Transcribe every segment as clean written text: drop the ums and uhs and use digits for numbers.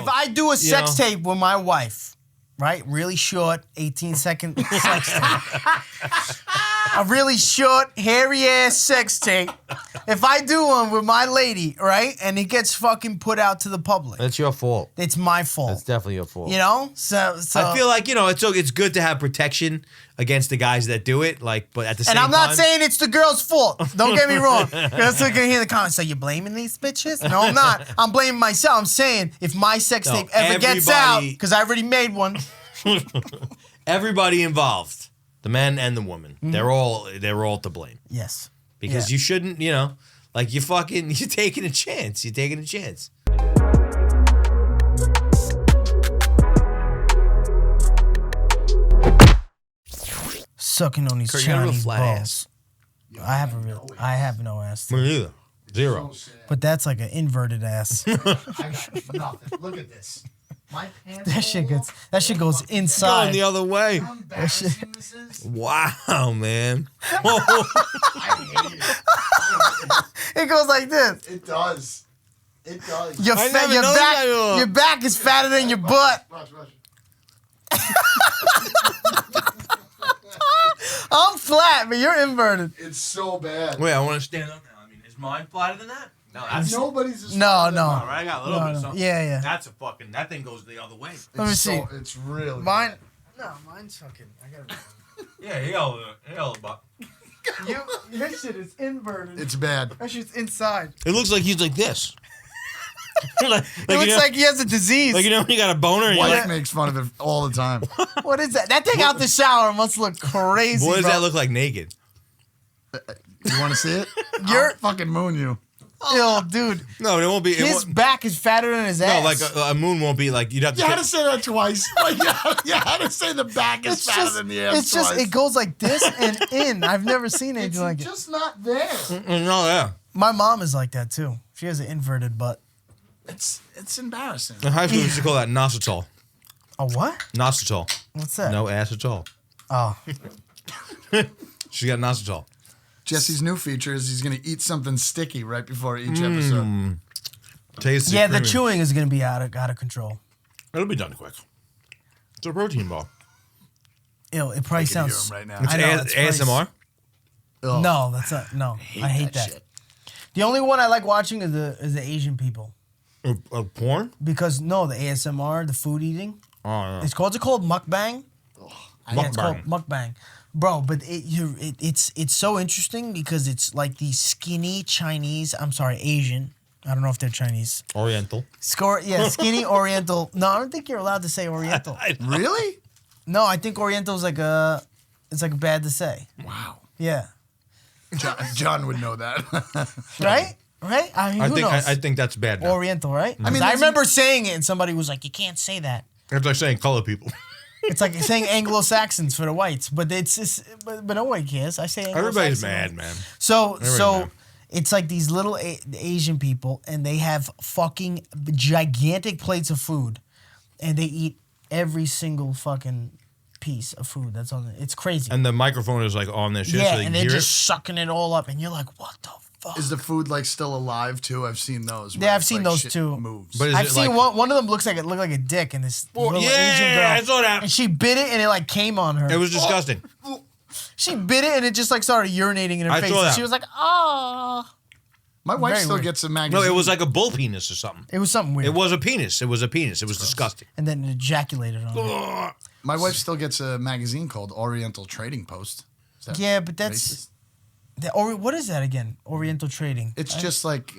if I do a sex tape with my wife, right? Really short, 18-second sex tape. A really short, hairy-ass sex tape. If I do one with my lady, right, and it gets fucking put out to the public. That's your fault. It's my fault. That's definitely your fault. You know? So I feel like, it's good to have protection against the guys that do it, but at the same time... And I'm not saying it's the girl's fault. Don't get me wrong. That's what you're going to hear in the comments. So you blaming these bitches? No, I'm not. I'm blaming myself. I'm saying if my sex tape ever gets out, because I already made one. Everybody involved, the men and the woman, they're all to blame. Yes. Because you shouldn't, you're taking a chance. You're taking a chance. Sucking on these Kurt, you have a Chinese flat balls. ass. I have no ass. Me neither. Zero. But that's like an inverted ass. I got nothing. Look at this. My pants. That shit goes inside. Going the other way. How embarrassing this is. Wow, man. I hate it. It goes like this. It does. It does. Your back is fatter than your butt. Watch. I'm flat, but you're inverted. It's so bad. Wait, I want to stand up now. Is mine flatter than that? No, that's Nobody's as No. all right. I got a little bit of something. Yeah. That's that thing goes the other way. Let me see. It's really Mine. No, mine's fucking. I gotta. Yeah, hell, but Your shit is inverted. It's bad. That shit's inside. it looks like he's like this. It looks like he has a disease. when you got a boner and you're Wife like, makes fun of it all the time. What is that? That thing out the shower must look crazy. boy, does bro. that look like naked? You want to see it? You're- I'll fucking moon you. Yo, dude. No, it won't be. His back is fatter than his ass. No, like a moon won't be like you'd have to. You had to say that twice. You had to say the back is fatter than the ass. It's just twice. it goes like this and in. I've never seen anything It's like it. just not there. No, yeah. My mom is like that too. She has an inverted butt. It's embarrassing. In high school, we used to call that nositol. A what? Nositol. What's that? No ass at all. Oh. She got nositol. Jesse's new feature is he's going to eat something sticky right before each episode. Tasty. Yeah, the creamy. chewing is gonna be out of control. It'll be done quick. It's a protein bar. Ew, it probably I can hear sounds. him right now. It's I know, it's ASMR. Ugh. No, that's not. No, I hate that. shit. The only one I like watching is the Asian people Porn? because the ASMR, the food eating. Oh, yeah. It's called mukbang. Yeah, it's called Mukbang. mukbang, bro. But it's so interesting because it's like these skinny Chinese. I'm sorry, Asian. I don't know if they're Chinese. Oriental. Skinny Oriental. No, I don't think you're allowed to say Oriental. Really? No, I think Oriental's it's like bad to say. Wow. Yeah. John would know that. Right? Right? I mean, who knows? I think that's bad now. Oriental, right? I mean, I there's remember saying it and somebody was like, you can't say that. It's like saying color people. It's like saying Anglo-Saxons for the whites, but but nobody cares. I say Anglo-Saxons. Everybody's mad, man. So mad. it's like these little Asian people, and they have fucking gigantic plates of food, and they eat every single fucking piece of food that's on it. It's crazy. And the microphone is like on their shit, yeah, so they and can they're hear just it. sucking it all up, and you're like, what the fuck? Is the food like still alive too? I've seen those. Yeah, where I've it's seen like those shit too. Moves. But is I've it seen like, one of them looked like a dick, and this little yeah, Asian girl. I saw that. And she bit it, and it like came on her. It was disgusting. She bit it, and it just like started urinating in her I face. saw And that. she was like, oh. My wife Very still weird. gets a No, magazine. it was like a bull penis or something. It was something weird. It was a penis. It was a penis. It was disgusting. And then it ejaculated on her. My wife still gets a magazine called Oriental Trading Post. Is that Yeah, but that's... racist? What is that again? Oriental trading. It's just like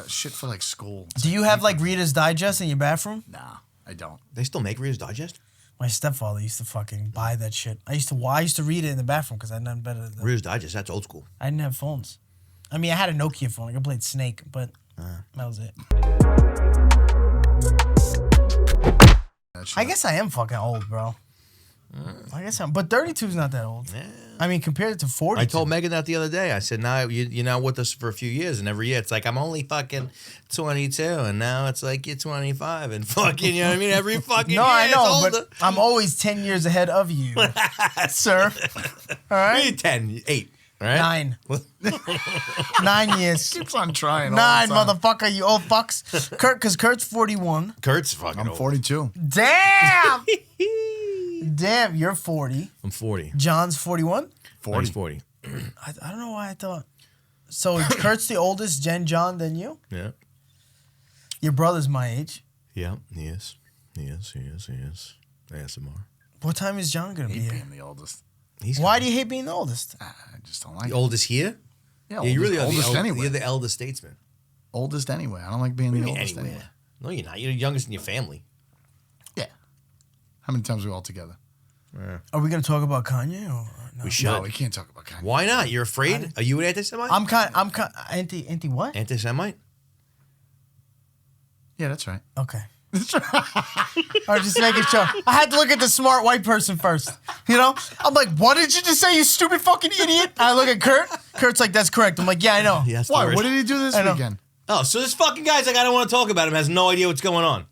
shit for like school. It's Do you have like Reader's Digest in your bathroom? Nah, I don't. They still make Reader's Digest? My stepfather used to fucking buy that shit. I used to read it in the bathroom because I had nothing better than... Reader's Digest, that's old school. I didn't have phones. I mean, I had a Nokia phone. I could play Snake, but that was it. That shit. I guess I am fucking old, bro. I guess I'm... But 32 is not that old. Yeah. I mean, compared to 40. I told Megan that the other day. I said, "Now you're now with us for a few years, and every year it's like I'm only fucking 22, and now it's like you're 25, and fucking, you know what I mean? Every fucking No, year I know, it's older. but I'm always 10 years ahead of you, sir. All right? Maybe 10, 8. Right? 9. 9 years. Keeps on trying. 9, all the time. motherfucker, you old fucks. Because Kurt's 41. Kurt's fucking I'm old. 42. Damn! Damn, you're 40. I'm 40. John's 41? 40. He's 40. I don't know why I thought. So Kurt's the oldest, John, than you? Yeah. Your brother's my age. Yeah, he is. He is. ASMR. What time is John going to be Hate here? being the oldest. Why do you hate being the oldest? I just don't like The it. oldest here? Yeah, You really are oldest anyway. You're the eldest statesman. Oldest anyway. I don't like being What do the you mean oldest anywhere? anyway. No, you're not. You're the youngest in your family. Yeah. How many times are we all together? Are we going to talk about Kanye or no? We should. No, we can't talk about Kanye. Why not? You're afraid? Are you an anti-Semite? I'm anti what? Anti-Semite? Yeah, that's right. Okay. I was just making sure. I had to look at the smart white person first. You know? I'm like, what did you just say, you stupid fucking idiot? I look at Kurt. Kurt's like, that's correct. I'm like, yeah, I know. Yeah, that's Why? the What worst. did he do this I know. weekend? Oh, so this fucking guy's like, I don't want to talk about him, has no idea what's going on.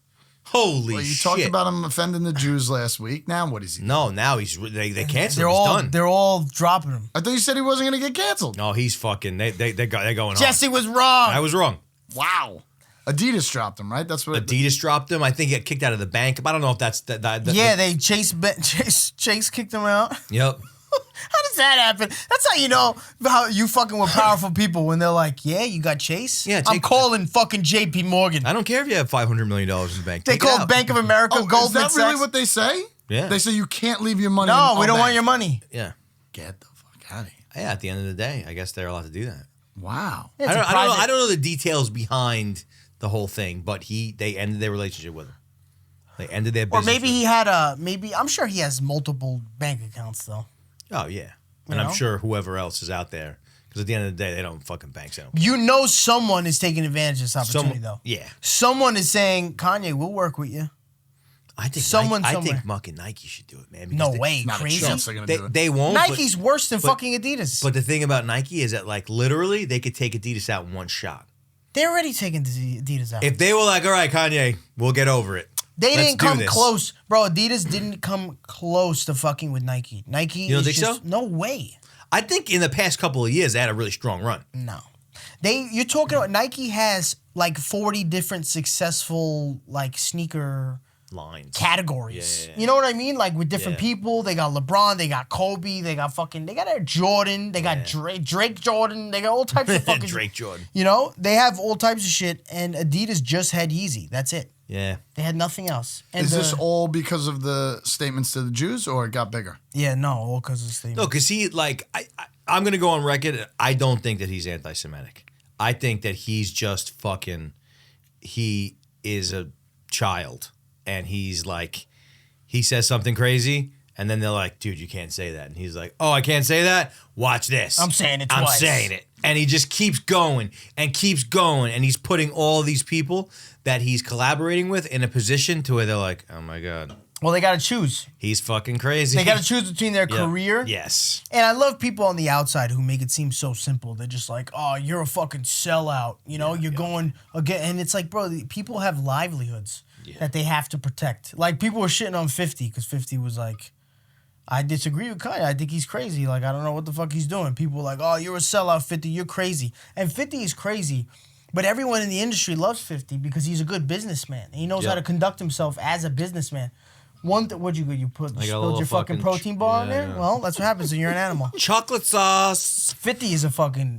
Holy Well, you shit. talked about him offending the Jews last week. Now what is he? No, now they canceled him. He's done. They're all dropping him. I thought you said he wasn't going to get canceled. No, he's fucking, they're going on. Jesse was wrong. I was wrong. Wow. Adidas dropped him, right? That's what. Adidas dropped him. I think he got kicked out of the bank. But I don't know if that's Yeah, they Chase kicked him out. Yep. How does that happen? That's how you know how you fucking with powerful people when they're like, yeah, you got Chase? Yeah, I'm take- calling fucking JP Morgan. I don't care if you have $500 million in the bank. They Take it called out. Bank of America, Oh, is Goldman that really Sachs. what they say? Yeah. They say you can't leave your money. No, in we a don't bank. want your money. Yeah. Get the fuck out of here. Yeah, at the end of the day, I guess they're allowed to do that. Wow. It's I a don't know. private- I don't know the details behind the whole thing, but they ended their relationship with him. They ended their Or business. maybe with he him. had I'm sure he has multiple bank accounts though. Oh yeah, and You I'm know? sure whoever else is out there, because at the end of the day, they don't fucking banks out. You know someone is taking advantage of this opportunity though. Yeah, Someone is saying, Kanye, we'll work with you. I think Someone I somewhere. think fucking Nike should do it, man. No because way, Not crazy. a chance they're going to do it. They won't. but- Nike's worse than fucking Adidas. But the thing about Nike is that, like, literally, they could take Adidas out in one shot. They're already taking Adidas out. If they were like, all right, Kanye, we'll get over it. They Let's didn't do come this. close. Bro, Adidas didn't come close to fucking with Nike. Nike You don't is think just, so? No way. I think in the past couple of years, they had a really strong run. No. You're talking about Nike has like 40 different successful like sneaker Lines. categories. Yeah. You know what I mean? Like with different Yeah. people. They got LeBron, they got Kobe, they got a Jordan, they got Drake Jordan, they got all types of fucking Drake Jordan. You know, they have all types of shit, and Adidas just had Yeezy. That's it. Yeah. They had nothing else. And Is this all because of the statements to the Jews, or it got bigger? Yeah, no, all because of the statement. No, because he, like, I'm going to go on record. I don't think that he's anti Semitic. I think that he's just fucking, he is a child. And he's like, he says something crazy. And then they're like, dude, you can't say that. And he's like, oh, I can't say that? Watch this. I'm saying it I'm twice. saying it. And he just keeps going and keeps going. And he's putting all these people that he's collaborating with in a position to where they're like, oh my God, Well, they got to choose. he's fucking crazy. They got to choose between their Yeah. career. Yes. And I love people on the outside who make it seem so simple. They're just like, oh, you're a fucking sellout. You know, you're going again. And it's like, bro, people have livelihoods that they have to protect. Like, people were shitting on 50 because 50 was like, I disagree with Kanye. I think he's crazy. Like, I don't know what the fuck he's doing. People were like, oh, you're a sellout, 50. You're crazy. And 50 is crazy. But everyone in the industry loves 50 because he's a good businessman. And he knows how to conduct himself as a businessman. What'd you do? You a spilled little your fucking protein bar in there? yeah. Well, that's what happens when you're an animal. Chocolate sauce. 50 is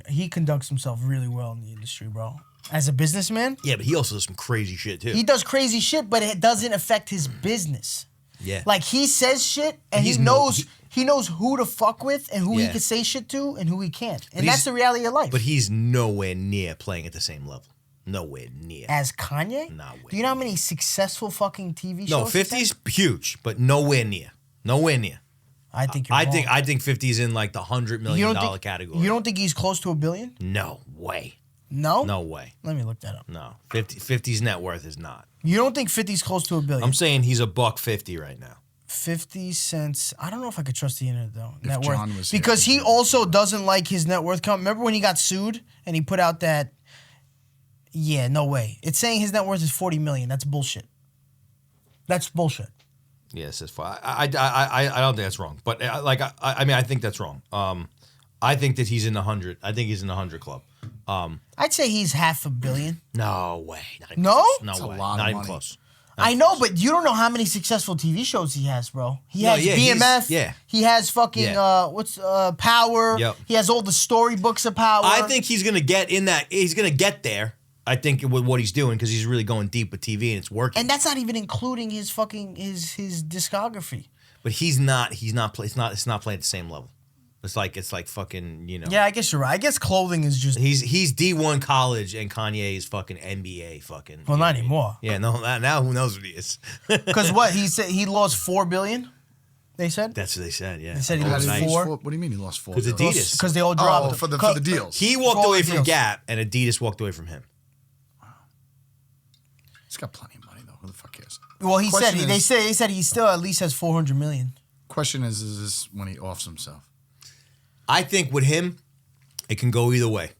he conducts himself really well in the industry, bro. As a businessman, Yeah, but he also does some crazy shit too. he does crazy shit, but it doesn't affect his business. Yeah. Like, he says shit, and He's he knows who to fuck with and who he Yeah. can say shit to and who he can't. And he's- that's the reality of life. But he's nowhere near playing at the same level. Nowhere near. As Kanye? No way. Do you know how many successful fucking TV shows? No, he's had? 50's huge, but nowhere near. Nowhere near. I think you're wrong. I think 50's in like the $100 You million don't think, category. You don't think he's close to $1 billion? No way. No? No way. Let me look that up. No. 50's net worth is not. You don't think 50's close to $1 billion? I'm saying he's $150 right now. 50 cents. I don't know if I could trust the internet though. Net worth. John was here, Because would he you? also doesn't like his net worth count. Remember when he got sued and he put out that? Yeah, no way. It's saying his net worth is 40 million. That's bullshit. That's bullshit. Yes, it's fine. I don't think that's wrong, but I mean I think that's wrong. I think that he's in the 100. I think he's in the 100 club. I'd say he's $500 million. No way. Not even No? close. That's a No way. lot of Not even money. close. I know, but you don't know how many successful TV shows he has, bro. He No, has yeah, BMF. yeah. He has fucking Power. Yep. He has all the storybooks of Power. I think he's gonna get in that. He's gonna get there. I think with what he's doing because he's really going deep with TV and it's working. and that's not even including his fucking his discography. But he's not. He's not. It's not playing at the same level. It's like fucking. Yeah, I guess you're right. I guess clothing is just He's D1 college and Kanye is fucking NBA fucking. well, not anymore. Yeah, no. Now who knows what he is? Because what he said, he lost $4 billion. They said That's what they said. Yeah. They said he How lost did he lose four. What do you mean he lost 4? Because Adidas. because they all dropped. Oh, him. for the deals. He walked For all away the from deals. Gap and Adidas walked away from him. He's got plenty of money though. Who the fuck cares? Well, he said Question they is- said he still at least has $400 million. Question is this when he offs himself? I think with him, it can go either way.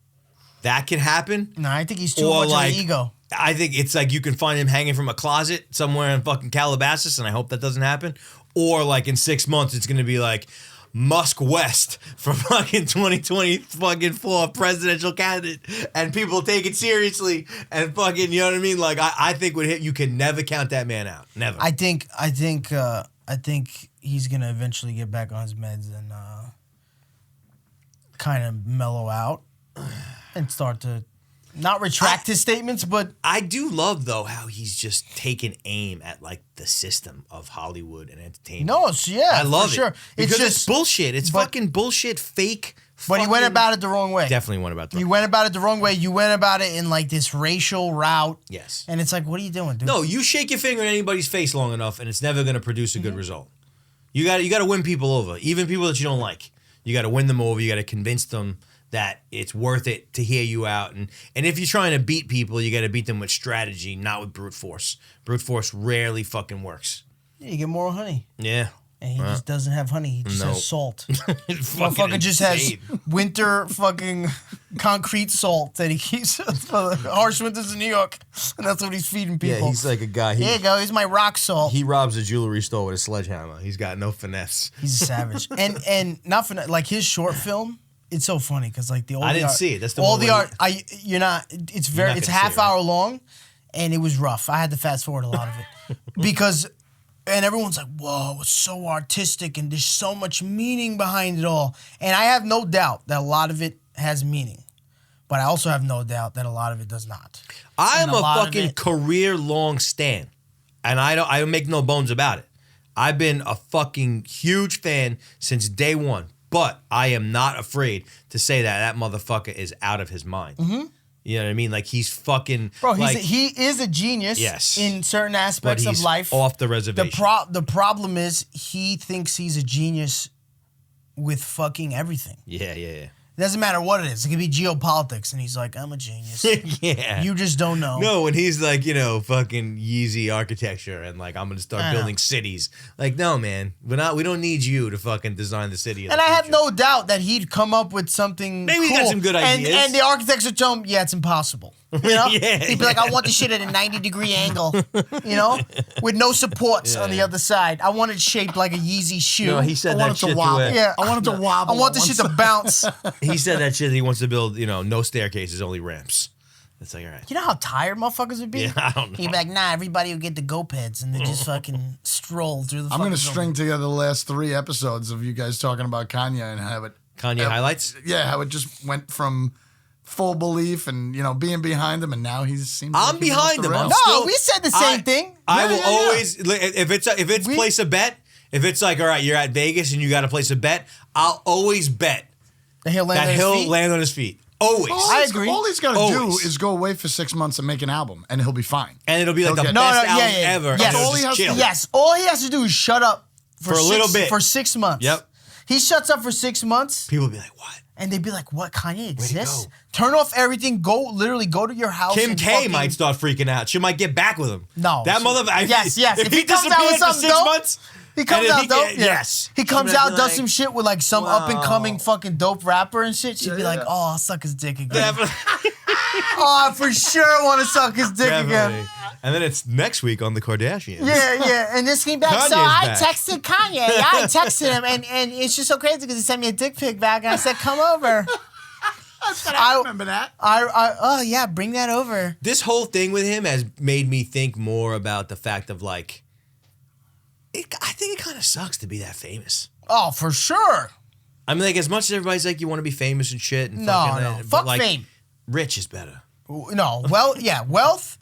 That can happen. No, I think he's too Or much like, of an ego. I think it's like you can find him hanging from a closet somewhere in fucking Calabasas, and I hope that doesn't happen. Or like in 6 months, it's gonna be like Musk West for fucking 2020 fucking 4 presidential candidate, and people take it seriously and fucking, you know what I mean? Like I think with him, you can never count that man out. Never. I think he's gonna eventually get back on his meds and kind of mellow out and start to not retract his statements, but I do love though how he's just taken aim at like the system of Hollywood and entertainment. no, yeah, I love for sure. it because It's it's just, bullshit. It's but- fucking bullshit, fake. but he went fucking- about it the wrong way. Definitely went about that. You went about it the wrong way. You went about it in like this racial route. Yes. And it's like, what are you doing, dude? No, you shake your finger in anybody's face long enough, and it's never going to produce a good Mm-hmm. result. You got to win people over, even people that you don't like. You got to win them over. You got to convince them that it's worth it to hear you out. And if you're trying to beat people, you got to beat them with strategy, not with brute force. Brute force rarely fucking works. Yeah, you get more honey. Yeah. And he just doesn't have honey. He just No. has salt. It's Motherfucker just has insane. winter fucking concrete salt that he keeps for the harsh winters in New York. And that's what he's feeding people. Yeah, he's like a guy. Here you go. Here's my rock salt. He robs a jewelry store with a sledgehammer. He's got no finesse. He's a savage. And not for like his short film. It's so funny because like I didn't see it. That's the all one the where art. You're not. It's very. not It's gonna see half it, right? hour long, and it was rough. I had to fast forward a lot of it because, and everyone's like, "Whoa, it's so artistic, and there's so much meaning behind it all." And I have no doubt that a lot of it has meaning, but I also have no doubt that a lot of it does not. I am And a a lot of fucking it- career-long stan, and I don't make no bones about it. I've been a fucking huge fan since day one, but I am not afraid to say that motherfucker is out of his mind. Mm-hmm. You know what I mean? Like he's fucking Bro, like, he is a genius. Yes. In certain but aspects he's of life. off the reservation. The problem is he thinks he's a genius with fucking everything. yeah. It doesn't matter what it is. It could be geopolitics, and he's like, "I'm a genius." Yeah. You just don't know. No, when he's like, fucking Yeezy architecture and like I'm gonna start I know. building cities. Like, no, man, we don't need you to fucking design the city. Of And the I have future. no doubt that he'd come up with something. Maybe he's got cool. some good And- ideas. And the architects would tell him, "Yeah, it's impossible." You know, Yeah, he'd be like, "I want the shit at a 90-degree angle." You know, with no supports on the Yeah. other side. I want it shaped like a Yeezy shoe. No, he said I that want it shit to wobble. to Yeah. I want it to wobble. I want the on shit one to bounce. He said that shit. He wants to build, no staircases, only ramps. It's like, all right. You know how tired motherfuckers would be? Yeah, I don't know. He'd be like, "Nah, everybody would get the go-peds and they just fucking stroll through the I'm fucking going to building." string together the last 3 episodes of you guys talking about Kanye and how it. Kanye highlights. Yeah, how it just went from full belief and being behind him, and now he seems. I'm like he's off behind the him. rails. I'm No, still- we said the same thing. I Yeah, will yeah, yeah. always if it's place a bet. If it's like, all right, you're at Vegas and you got to place a bet, I'll always bet That he'll land that on his he'll feet. land on his feet. Always. I agree. All he's got to do Always. is go away for 6 months and make an album, and he'll be fine. And it'll be like He'll the get- best No, no, yeah, album yeah, ever. yeah. and Yes. it'll All he just has to chill. do- Yes, all he has to do is shut up For a little bit. For 6 months. Yep. He shuts up for 6 months, People will be like, what? and they'd be like, "What? Kanye exists? go. Turn off everything. Literally go to your house." Kim and K fucking- might start freaking out. She might get back with him. No. That motherfucker. Yes, yes. If, If he he comes out disappeared with for something 6 dope, months, He comes and out if dope. Yeah. Yes. He comes She'll out, be does like, some shit with like some up and coming wow. fucking dope rapper and shit. She'd be like, yeah. "Oh, I'll suck his dick again." Definitely. Oh, I for sure want to suck his dick Definitely. again. And then it's next week on the Kardashians. Yeah. And this came back. Kanye's so I back. texted Kanye. I texted him, and it's just so crazy because he sent me a dick pic back, and I said, "Come over." I remember that. Oh yeah, bring that over. This whole thing with him has made me think more about the fact of like, I think it kind of sucks to be that famous. Oh, for sure. I mean, like, as much as everybody's like, you want to be famous and shit. And No, fucking no. but, Fuck like, fame. Rich is better. No, wealth.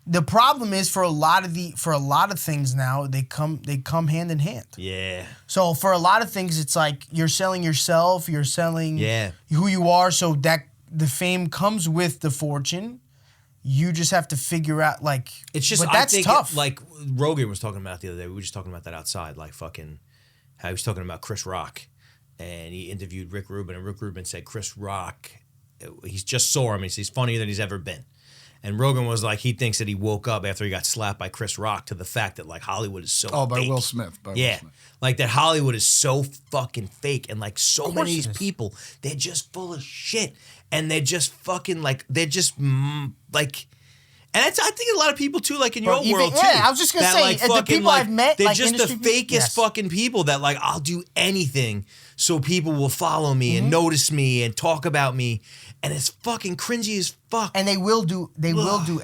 The problem is for a lot of things now they come hand in hand. Yeah. So for a lot of things, it's like you're selling yourself, you're selling who you are, so that the fame comes with the fortune. You just have to figure out like It's just but that's I think tough. like Rogan was talking about the other day. We were just talking about that outside, like fucking how he was talking about Chris Rock, and he interviewed Rick Rubin, and Rick Rubin said Chris Rock, he's just saw him. He's funnier than he's ever been. And Rogan was like, he thinks that he woke up after he got slapped by Chris Rock to the fact that like Hollywood is so By fake. Will Smith. Will Yeah. Smith. Like that Hollywood is so fucking fake, and like so many of these it is. people, they're just full of shit. And they're just fucking like, they're just like, and it's, I think a lot of people too, like in your world too. Yeah, I was just gonna that, say, like, the fucking, people like, I've met, they're like, just the industry people- fakest yes. fucking people that like, I'll do anything so people will follow me Mm-hmm. and notice me and talk about me. And it's fucking cringy as fuck. And they will do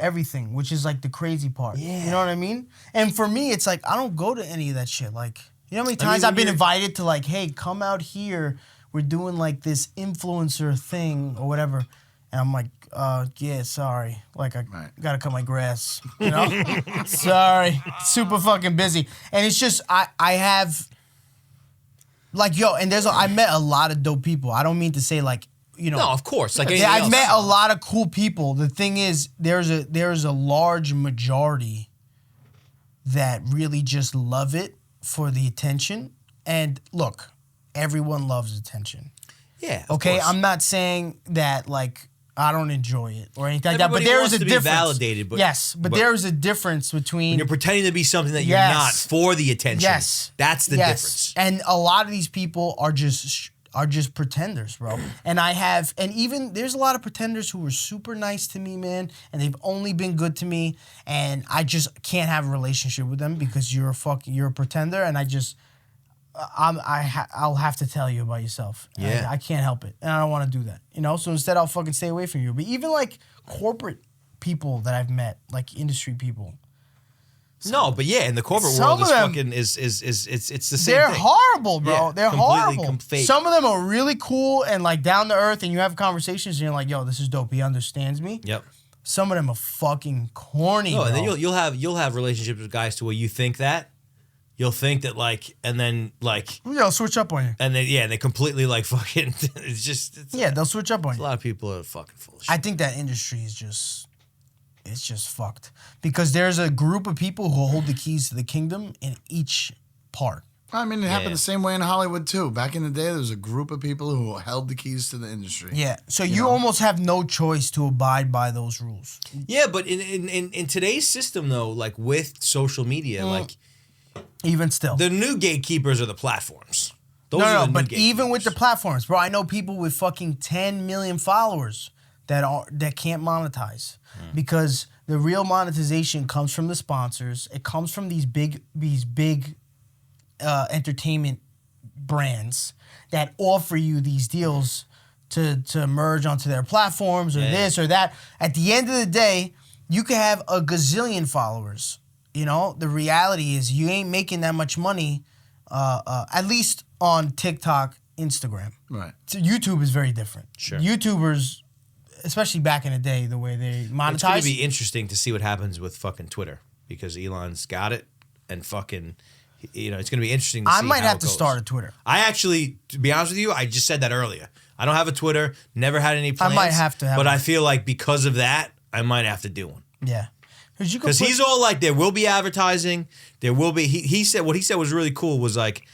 everything, which is like the crazy part. Yeah. You know what I mean? And for me, it's like I don't go to any of that shit. Like, you know how many I mean, times I've been when you're- invited to like, hey, come out here. We're doing like this influencer thing or whatever. And I'm like, yeah, sorry. Like I gotta cut my grass. You know? Sorry. Super fucking busy. And it's just I have like and I met a lot of dope people. I don't mean to say like, you know, no, of course. Like yeah, anything I've else. met a lot of cool people. The thing is, there's a large majority that really just love it for the attention. And look, everyone loves attention. Yeah. Of Okay, course. I'm not saying that like I don't enjoy it or anything like that. But Everybody there wants is a to be difference. validated, but- yes, but but- there is a difference between You're pretending to be something that Yes. you're not for the attention. Yes. That's the difference. And a lot of these people are just pretenders, bro. And even there's a lot of pretenders who were super nice to me, man, and they've only been good to me, and I just can't have a relationship with them because you're a pretender, and I'll have to tell you about yourself. Yeah. I can't help it, and I don't want to do that, you know. So instead, I'll fucking stay away from you. But even like corporate people that I've met, like industry people. No, but yeah, in the corporate Some world, of it's them- fucking it's the same They're thing. horrible, bro. Yeah, They're completely horrible. fake. Some of them are really cool and like down to earth, and you have conversations, and you're like, "Yo, this is dope. He understands me." Yep. Some of them are fucking corny. No, and then bro. you'll have relationships with guys to where you think that, you'll think that like, and then like, They'll switch up on you. and then they completely like fucking. It's Yeah, they'll switch up on a you. lot of people are fucking full of shit. I think that industry is it's just fucked because there's a group of people who hold the keys to the kingdom in each part. I mean, it happened Yeah. the same way in Hollywood too. Back in the day, there was a group of people who held the keys to the industry. Yeah, so you almost have no choice to abide by those rules. Yeah, but in today's system though, like with social media, like Even still. the new gatekeepers are the platforms. Those No, are the new but even with the gatekeepers. platforms, bro, I know people with fucking 10 million followers that can't monetize because the real monetization comes from the sponsors. It comes from these big entertainment brands that offer you these deals to merge onto their platforms or this or that. At the end of the day, you could have a gazillion followers. You know, the reality is you ain't making that much money, at least on TikTok, Instagram. Right. So YouTube is very different. Sure. YouTubers, especially back in the day, the way they It's going to monetize. be interesting to see what happens with fucking Twitter because Elon's got it and fucking, it's going to be interesting to see I might how have it to goes. start a Twitter. I actually, to be honest with you, I just said that earlier. I don't have a Twitter, never had any plans. might have to have But one. I feel like because of that, I might have to do one. Yeah. Because he's all like, there will be advertising. There will be, he said, what he said was really cool was like,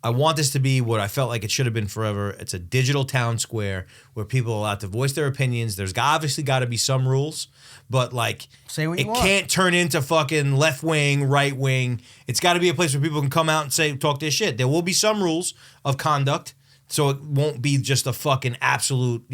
I want this to be what I felt like it should have been forever. It's a digital town square where people are allowed to voice their opinions. There's obviously got to be some rules, but like, Say what it you want. can't turn into fucking left wing, right wing. It's got to be a place where people can come out and talk their shit. There will be some rules of conduct so it won't be just a fucking absolute,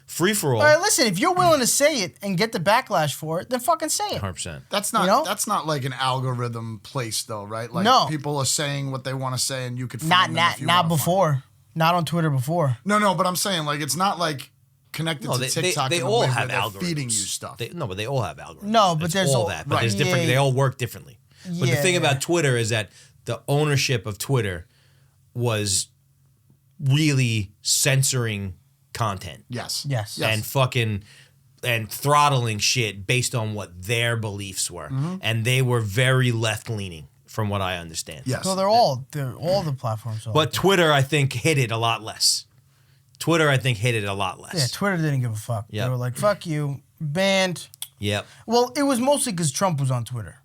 free for all. All right, listen, if you're willing to say it and get the backlash for it, then fucking say it. 100%. That's not You know? that's not like an algorithm place though, right? Like No. people are saying what they want to say, and you could find Not them not if you not wanna find before. Not on Twitter before. them. No, but I'm saying like it's not like connected to TikTok. They in a all way have where they're algorithms. feeding you stuff. But they all have algorithms. No, but It's there's all all- that. But right. there's different. Yeah, They yeah. all work differently. But the Yeah, thing yeah. about Twitter is that the ownership of Twitter was really censoring content. Yes. Yes. And fucking and throttling shit based on what their beliefs were. And they were very left leaning from what I understand. Yes. So they're all the platforms. Are But Twitter, I think, hit it a lot less. yeah, Twitter didn't give a fuck. Yep. They were like, "Fuck you," banned. Yep. Well, it was mostly because Trump was on Twitter.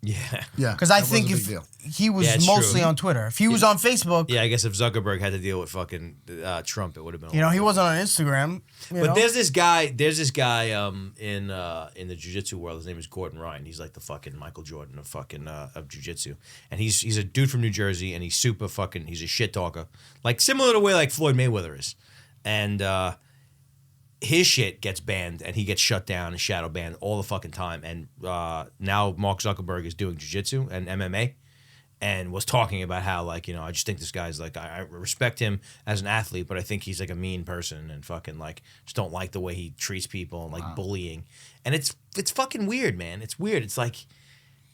Yeah. Yeah. Because I that was think a big if deal. he was Yeah, it's mostly true. on Twitter, if he was on Facebook, Yeah, I guess if Zuckerberg had to deal with fucking Trump, it would have been. he wasn't on Instagram. But there's this guy in the jiu-jitsu world. His name is Gordon Ryan. He's like the fucking Michael Jordan of fucking of jiu-jitsu. And he's a dude from New Jersey, and he's super fucking, he's a shit talker. Like similar to the way like Floyd Mayweather is. And his shit gets banned, and he gets shut down and shadow banned all the fucking time. And now Mark Zuckerberg is doing jiu-jitsu and MMA, and was talking about how like, I just think this guy's like, I respect him as an athlete, but I think he's like a mean person and fucking like just don't like the way he treats people and like bullying. And it's fucking weird, man. It's weird. It's like,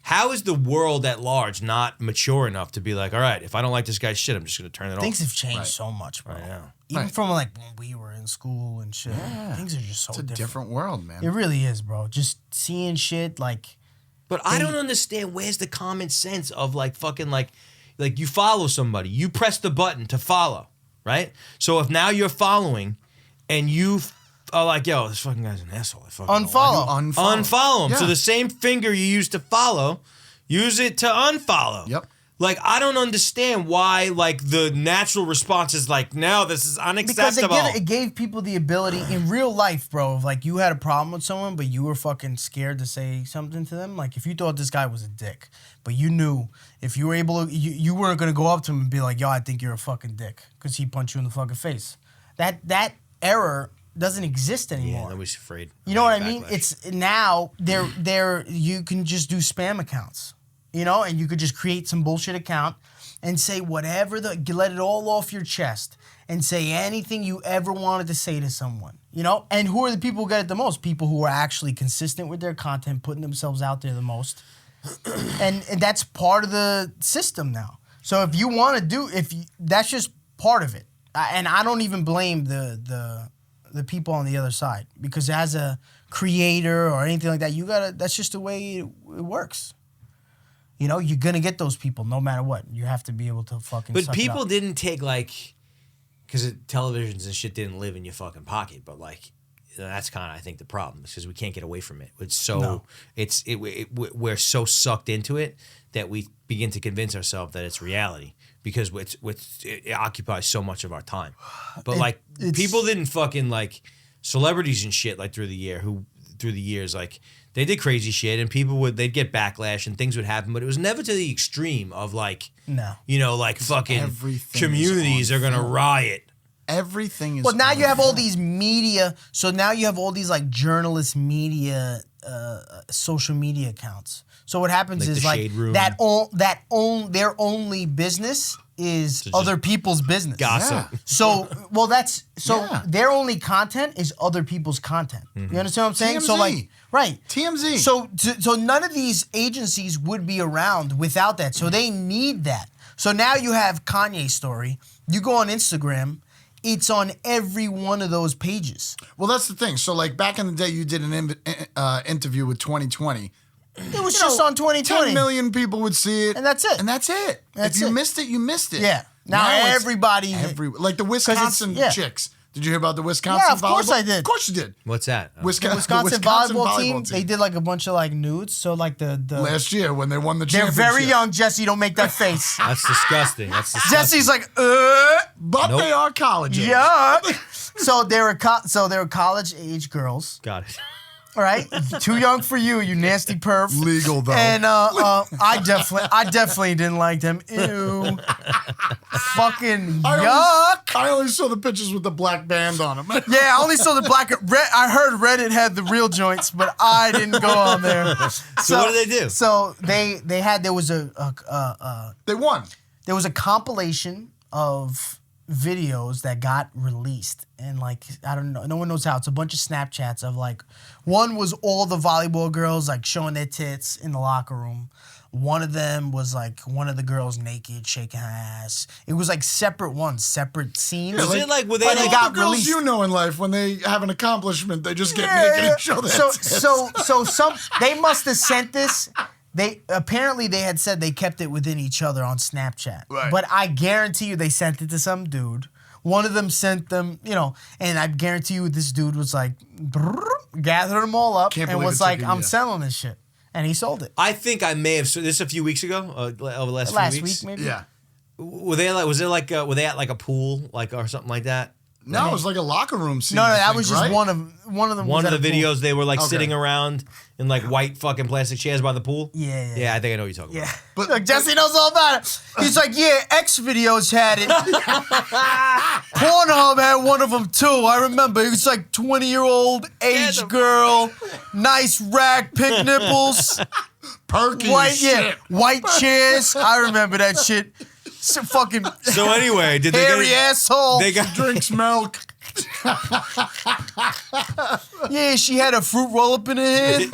how is the world at large not mature enough to be like, all right, if I don't like this guy's shit, I'm just gonna turn it off. Things have changed so much, bro. I know. Even Right. from like when we were in school and shit. Things are just so It's a different. different world, man. It really is, bro. Just seeing shit like But I don't understand where's the common sense of like fucking like you follow somebody, you press the button to follow, right? So if now you're following and you are like, yo, this fucking guy's an asshole. I fucking don't like unfollow. him. Unfollow him. Yeah. So the same finger you used to follow, use it to unfollow. Yep. Like, I don't understand why, like, the natural response is like, no, this is Because unacceptable. it gave people the ability in real life, bro. If like you had a problem with someone, but you were fucking scared to say something to them. Like if you thought this guy was a dick, but you knew if you were able to, you weren't gonna go up to him and be like, "Yo, I think you're a fucking dick," because he punched you in the fucking face. That error doesn't exist anymore. Yeah, nobody's afraid. You know what I Backlash. mean? It's now there you can just do spam accounts, and you could just create some bullshit account and say whatever let it all off your chest and say anything you ever wanted to say to someone, And who are the people who get it the most? People who are actually consistent with their content, putting themselves out there the most, and that's part of the system now. So if you want to that's just part of it, and I don't even blame the people on the other side, because as a creator or anything like that, that's just the way it works. You're gonna get those people no matter what. You have to be able to fucking. But suck it people up. didn't take like, because televisions and shit didn't live in your fucking pocket. But like, that's kind of I think the problem, because we can't get away from it. It's so we're so sucked into it that we begin to convince ourselves that it's reality, because it occupies so much of our time. But people didn't fucking like celebrities and shit like through the years like. They did crazy shit, and they'd get backlash, and things would happen, but it was never to the extreme of like, like fucking everything communities is on are gonna film. riot. Everything is. Well, now on you have all film. these media. So now you have all these like journalist media, social media accounts. So what happens Like is the like Shade Room. their only business is just other people's business. Gossip. Yeah. So Yeah. their only content is other people's content. You understand what I'm saying? So TMZ. like right. TMZ. So none of these agencies would be around without that. So they need that. So now you have Kanye's story. You go on Instagram, it's on every one of those pages. Well, that's the thing. So, like back in the day, you did an interview with 2020. It was just on 2020. 10 million people would see it, And that's it. And that's it. That's if you it. missed it, you missed it. Yeah. Now it's everybody- like the Wisconsin yeah. chicks. Did you hear about the Wisconsin? Yeah, of course volleyball? I did. Of course you did. What's that? The Wisconsin volleyball team, they did like a bunch of like nudes. So like the last year when they won the they're championship. very young, Jesse. Don't make that face. That's disgusting. That's disgusting. Jesse's like, but Nope. they are college age. yuck. So they were college age girls. Got it. All right, too young for you, you nasty perv. Legal, though. And I definitely didn't like them. Ew. Fucking I yuck. only saw the pictures with the black band on them. Yeah, I only saw the black. I heard Reddit had the real joints, but I didn't go on there. So what did they do? So there was They won. there was a compilation of videos that got released, and like I don't know, no one knows how. It's a bunch of Snapchats of like, one was all the volleyball girls like showing their tits in the locker room. One of them was like one of the girls naked shaking her ass. It was like separate ones, separate scenes. Was it like, were they But like, they got the girls released. you know in life, when they have an accomplishment, they just get naked and show their tits. So some they must have sent this. They apparently they had said they kept it within each other on Snapchat. Right. But I guarantee you they sent it to some dude. One of them sent them, and I guarantee you this dude was like, gathered them all up Can't and believe was it took like, a I'm year. selling this shit. And he sold it. I think I may have. So this a few weeks ago, over the last Last few weeks. week, maybe? Yeah. Were they like? Was it like? Were they at like a pool, like or something like that? No, it was like a locker room scene. No, I that think, was just right? one of them. One of the was at a pool. videos, they were like Okay. sitting around in like white fucking plastic chairs by the pool. Yeah. Yeah, I think I know what you're talking Yeah. about. But- Look, Jesse knows all about it. He's like, yeah, X videos had it. Pornhub had one of them too. I remember. It was like 20-year-old age girl, nice rag, pink nipples, Perky white, as shit. white chairs. I remember that shit. So fucking So anyway, did they hairy get? asshole. They got. Drinks milk. Yeah, she had a fruit roll up in her hand.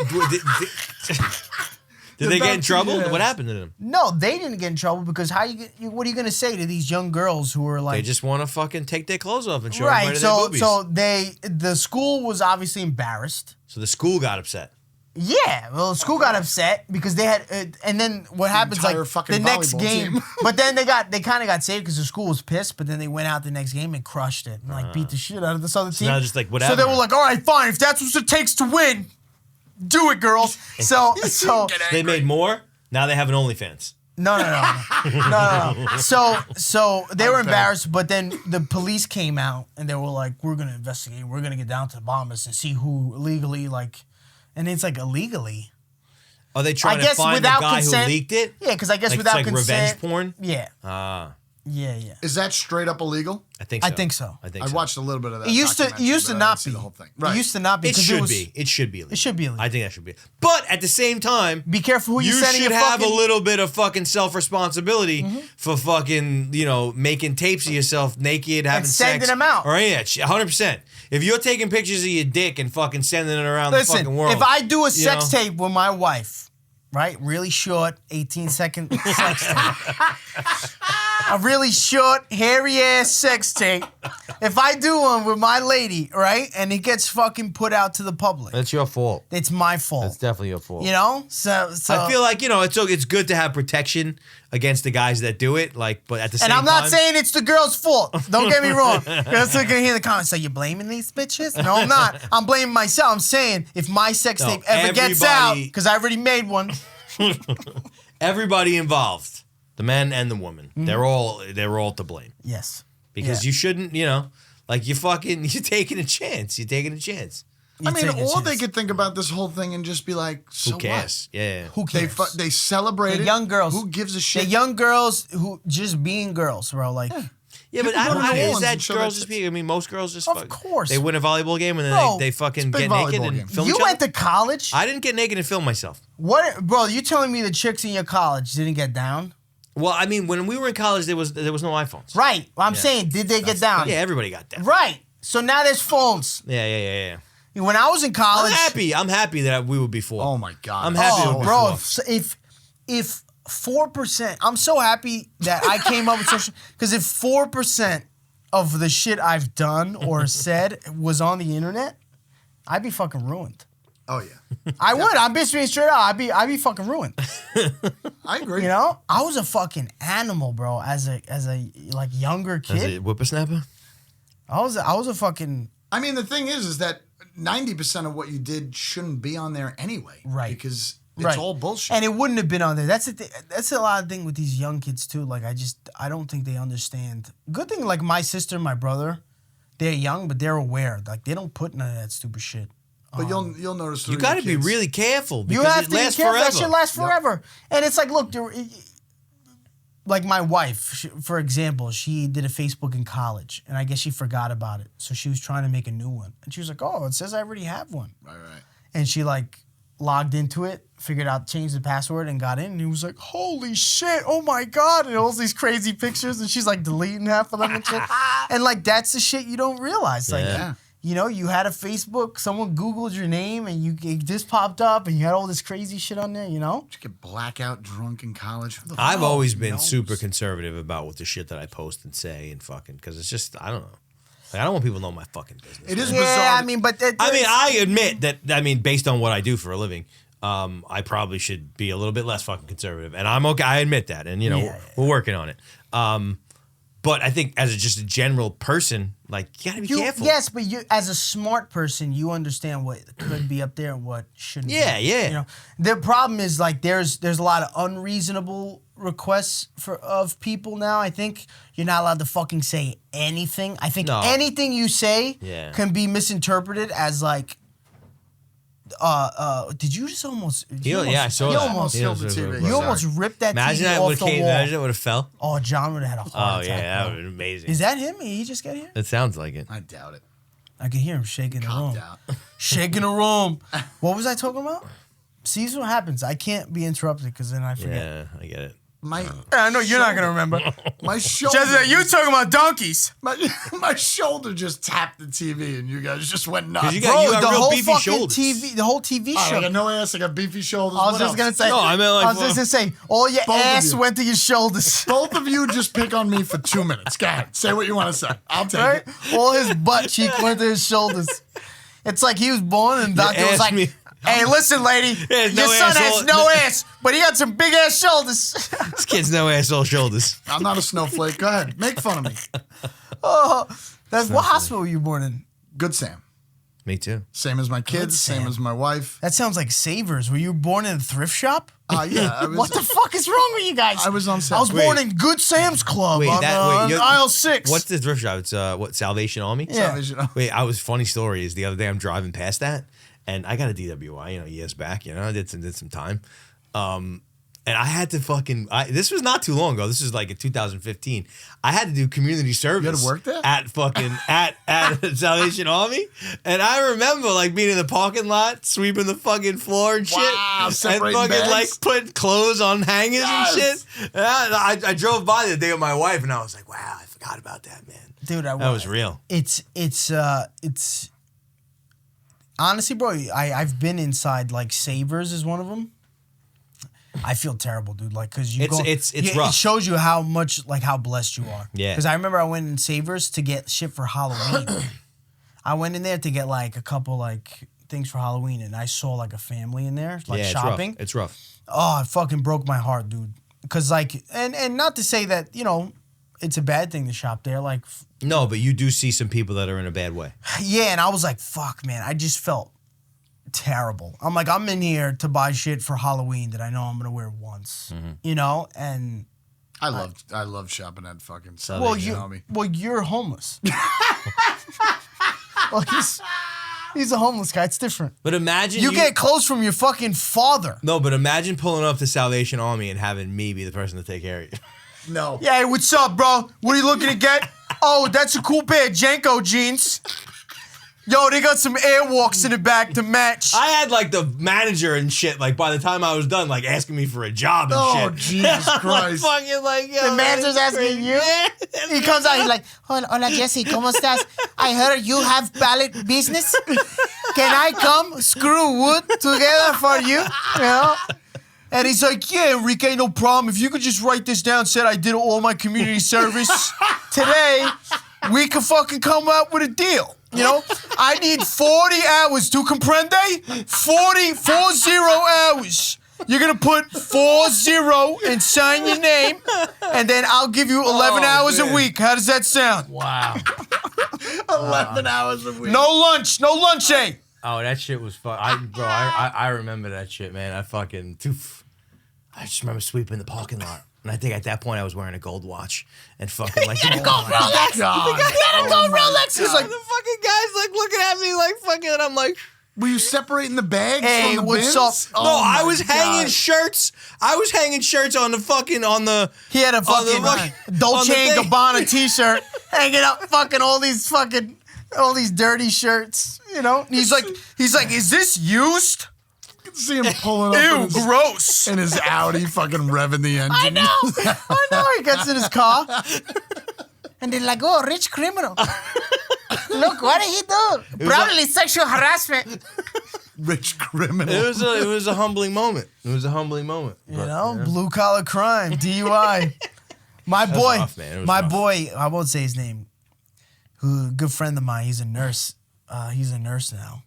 Did they get in trouble? Yeah. What happened to them? No, they didn't get in trouble because what are you gonna say to these young girls who are like They just want to fucking take their clothes off and show right? everybody their So boobies. the school was obviously embarrassed. So the school got upset. Yeah, well, the school got upset because they had, and then what happens entire like fucking the next volleyball game, team. but then they kind of got saved because the school was pissed. But then they went out the next game and crushed it and like beat the shit out of this other team. now just like, So whatever. they were like, all right, fine, if that's what it takes to win, do it, girls. So They made more. Now they have an OnlyFans. no. So they were embarrassed, but then the police came out and they were like, we're gonna investigate, we're gonna get down to the bottom of this and see who illegally and it's like illegally. Are they trying I to guess find the without guy consent- who leaked it? Yeah, because I guess Like, without it's like consent. revenge porn? Yeah. Ah, Yeah. Is that straight up illegal? I think so. I think so. I think I so. watched a little bit of that. It used to documentary, but I not didn't see be. the whole thing. It used to not be. It 'cause should was, be. It should be illegal. It should be illegal. I think that should be. But at the same time, Be careful who you you're sending should your have fucking. a little bit of fucking self-responsibility for fucking, making tapes of yourself naked, having sending sex. them out. Or yeah, 100%. If you're taking pictures of your dick and fucking sending it around the Listen, fucking world. if I do a you sex know? tape with my wife, right, really short, 18-second sex tape, a really short, hairy ass sex tape. If I do one with my lady, right, and it gets fucking put out to the public, That's your fault. it's my fault. That's definitely your fault. So I feel like, it's good to have protection against the guys that do it, but at the same and time. I'm not saying it's the girl's fault. Don't get me wrong. Because they're gonna hear the comments. So you blaming these bitches? No, I'm not. I'm blaming myself. I'm saying if my sex tape ever gets out, everybody- because I already made one. Everybody involved, the men and the women, they're all to blame. Yes. Because you shouldn't, you're taking a chance. You're taking a chance. I mean, take a or they chance. could think about this whole thing and just be like, so Who cares? Yeah. Who What? cares? They celebrated. The young girls. Who gives a The shit? young girls who just being girls, bro. Like, Yeah, but can I go don't to know. New Is Orleans that and show girls that just shit. be? I mean, most girls just. Of course. They win a volleyball game and then Bro, they fucking big get naked volleyball and game. film you each went other. to college. I didn't get naked and film myself. What, bro? You telling me the chicks in your college didn't get down? Well, I mean, when we were in college, there was no iPhones. Right. Well, I'm Yeah. saying, did they get down? Yeah, everybody got that. Right. So now there's phones. Yeah. When I was in college, I'm happy that we were before. Oh my god. I'm happy oh, with bro, before. if 4%, I'm so happy that I came up with social, because if 4% of the shit I've done or said was on the internet, I'd be fucking ruined. Oh yeah. I would. I'm just being straight out. I'd be fucking ruined. I agree. You know, I was a fucking animal, bro. As a like younger Is kid, it whippersnapper? I was a fucking I mean, the thing is that 90% of what you did shouldn't be on there anyway. Right. Because it's right. all bullshit. And it wouldn't have been on there. That's the thing. That's a lot of thing with these young kids too. Like I don't think they understand. Good thing like my sister and my brother, they're young but they're aware. Like they don't put none of that stupid shit. but you'll notice You got to be really careful You because have it to be lasts careful. forever. That shit lasts forever. And it's like, look, like my wife, for example, she did a Facebook in college, and I guess she forgot about it. So she was trying to make a new one, and she was like, "Oh, it says I already have one." Right. And she like logged into it, figured out, changed the password, and got in. And he was like, "Holy shit! Oh my god!" And all these crazy pictures, and she's like deleting half of them and shit. And like that's the shit you don't realize. Like, Yeah. you know, you had a Facebook, someone Googled your name, and this popped up, and you had all this crazy shit on there. You know. Did you get blackout drunk in college? Who the I've fuck always been knows? super conservative about what the shit that I post and say and fucking because it's just I don't know. Like, I don't want people to know my fucking business. It is Yeah, bizarre. I mean, but I admit that. I mean, based on what I do for a living, I probably should be a little bit less fucking conservative, and I'm okay. I admit that, and you know, we're working on it. But I think as just a general person, like you gotta be careful. Yes, but you, as a smart person, you understand what could be up there and what shouldn't. Yeah, be. yeah. You know, the problem is like there's a lot of unreasonable requests of people now. I think you're not allowed to fucking say anything. I think No. anything you say Yeah. can be misinterpreted as like. Did you just almost? Yeah, I saw you that. almost, He almost killed the TV. you Sorry. almost ripped that Imagine TV that off would the have wall. Imagine that would have fell. Oh, John would have had a Oh heart attack. yeah, that bro. would have been amazing. Is that him? Did he just get here? It sounds like it. I doubt it. I could hear him shaking the room. Copped out. Shaking the room. What was I talking about? See, this is what happens. I can't be interrupted because then I forget. Yeah, I get it. My I know you're not gonna remember. my shoulder. you talking about donkeys? My shoulder just tapped the TV, and you guys just went nuts. 'Cause you got- Bro, the real whole beefy fucking shoulders. TV, the whole TV I show. got no ass. I got beefy shoulders. I was What just else? gonna say. No, I meant like- I was just gonna say, all your Both of ass you. went to your shoulders. Both of you just pick on me for 2 minutes. Go ahead. Say what you want to say. I'll take Right? it. All his butt cheek went to his shoulders. It's like he was born and the doctor was ass like, me- "Hey, listen, lady, has your no son has asshole." no ass, but he got some big ass shoulders." This kid's no asshole shoulders. I'm not a snowflake. Go ahead. Make fun of me. That's what hospital were you born in? Good Sam. Me too. Same as my kids. Good Same Sam. as my wife. That sounds like Savers. Were you born in a thrift shop? Yeah. I was, What the fuck is wrong with you guys? I was on set. I was born Wait. in Good Sam's Club Wait, on, you're- aisle 6. What's the thrift shop? It's what Salvation Army. Yeah. Salvation Army. Wait, I was funny story is the other day I'm driving past that and I got a DWI, years back, I did some time. And I had to this was not too long ago. This was like in 2015. I had to do community service. You had to work there? At fucking at Salvation Army. And I remember like being in the parking lot, sweeping the fucking floor and shit. Wow, and separating fucking bags? like putting clothes on hangers Yes. and shit. And I drove by the day with my wife and I was like, wow, I forgot about that, man. Dude, That was real. It's honestly, bro. I've been inside like Savers is one of them. I feel terrible, dude. Like, cause It's rough. It shows you how much like how blessed you are. Yeah. Cause I remember I went in Savers to get shit for Halloween. I went in there to get like a couple like things for Halloween, and I saw like a family in there like Yeah, shopping. It's rough. Oh, it fucking broke my heart, dude. Cause like, and not to say that it's a bad thing to shop there. Like, No, but you do see some people that are in a bad way. yeah, and I was like, fuck, man. I just felt terrible. I'm like, I'm in here to buy shit for Halloween that I know I'm gonna wear once, and I loved shopping at fucking well, Salvation Army. you're homeless. Well, he's a homeless guy. It's different. But imagine You get clothes from your fucking father. No, but imagine pulling up to Salvation Army and having me be the person to take care of you. No. Yeah, hey, what's up, bro? What are you looking to get? Oh, that's a cool pair of Janko jeans. Yo, they got some Airwalks in the back to match. I had like the manager and shit, like by the time I was done, like asking me for a job and Oh, shit. Jesus Like, Christ. fucking like, yo, The manager's that's asking crazy. you? Yeah. He comes out, he's like, hola, Jesse, ¿cómo estás? I heard you have pallet business. Can I come screw wood together for you? And he's like, yeah, Enrique, no problem. If you could just write this down, said I did all my community service today, we could fucking come up with a deal. I need 40 hours. Tu comprende? 40 hours. You're going to put 40 and sign your name, and then I'll give you 11 hours man. a week. How does that sound? Wow. 11 hours a week. No lunch, eh? Oh, that shit was fun. I remember that shit, man. I just remember sweeping the parking lot. And I think at that point I was wearing a gold watch and fucking like Rolex. God. You gotta go Rolex. He's like, the fucking guy's like looking at me like fucking and I'm like Were you separating the bags Hey, from the what's bins? up? Oh No, I my was hanging God. shirts. I was hanging shirts on the fucking He had a fucking on Dolce the and thing. Gabbana t-shirt hanging up fucking all these dirty shirts, you know? And he's like, is this used? See him pulling up Ew, in his, gross. in his Audi, fucking revving the engine. I know. He gets in his car. And they're like, oh, rich criminal. Look, what did he do? Probably sexual harassment. Rich criminal. It was a humbling moment. It was a humbling moment. You know, blue collar crime, DUI. My boy, rough, man. It was my rough. boy, I won't say his name. Who, a good friend of mine, he's a nurse. He's a nurse now.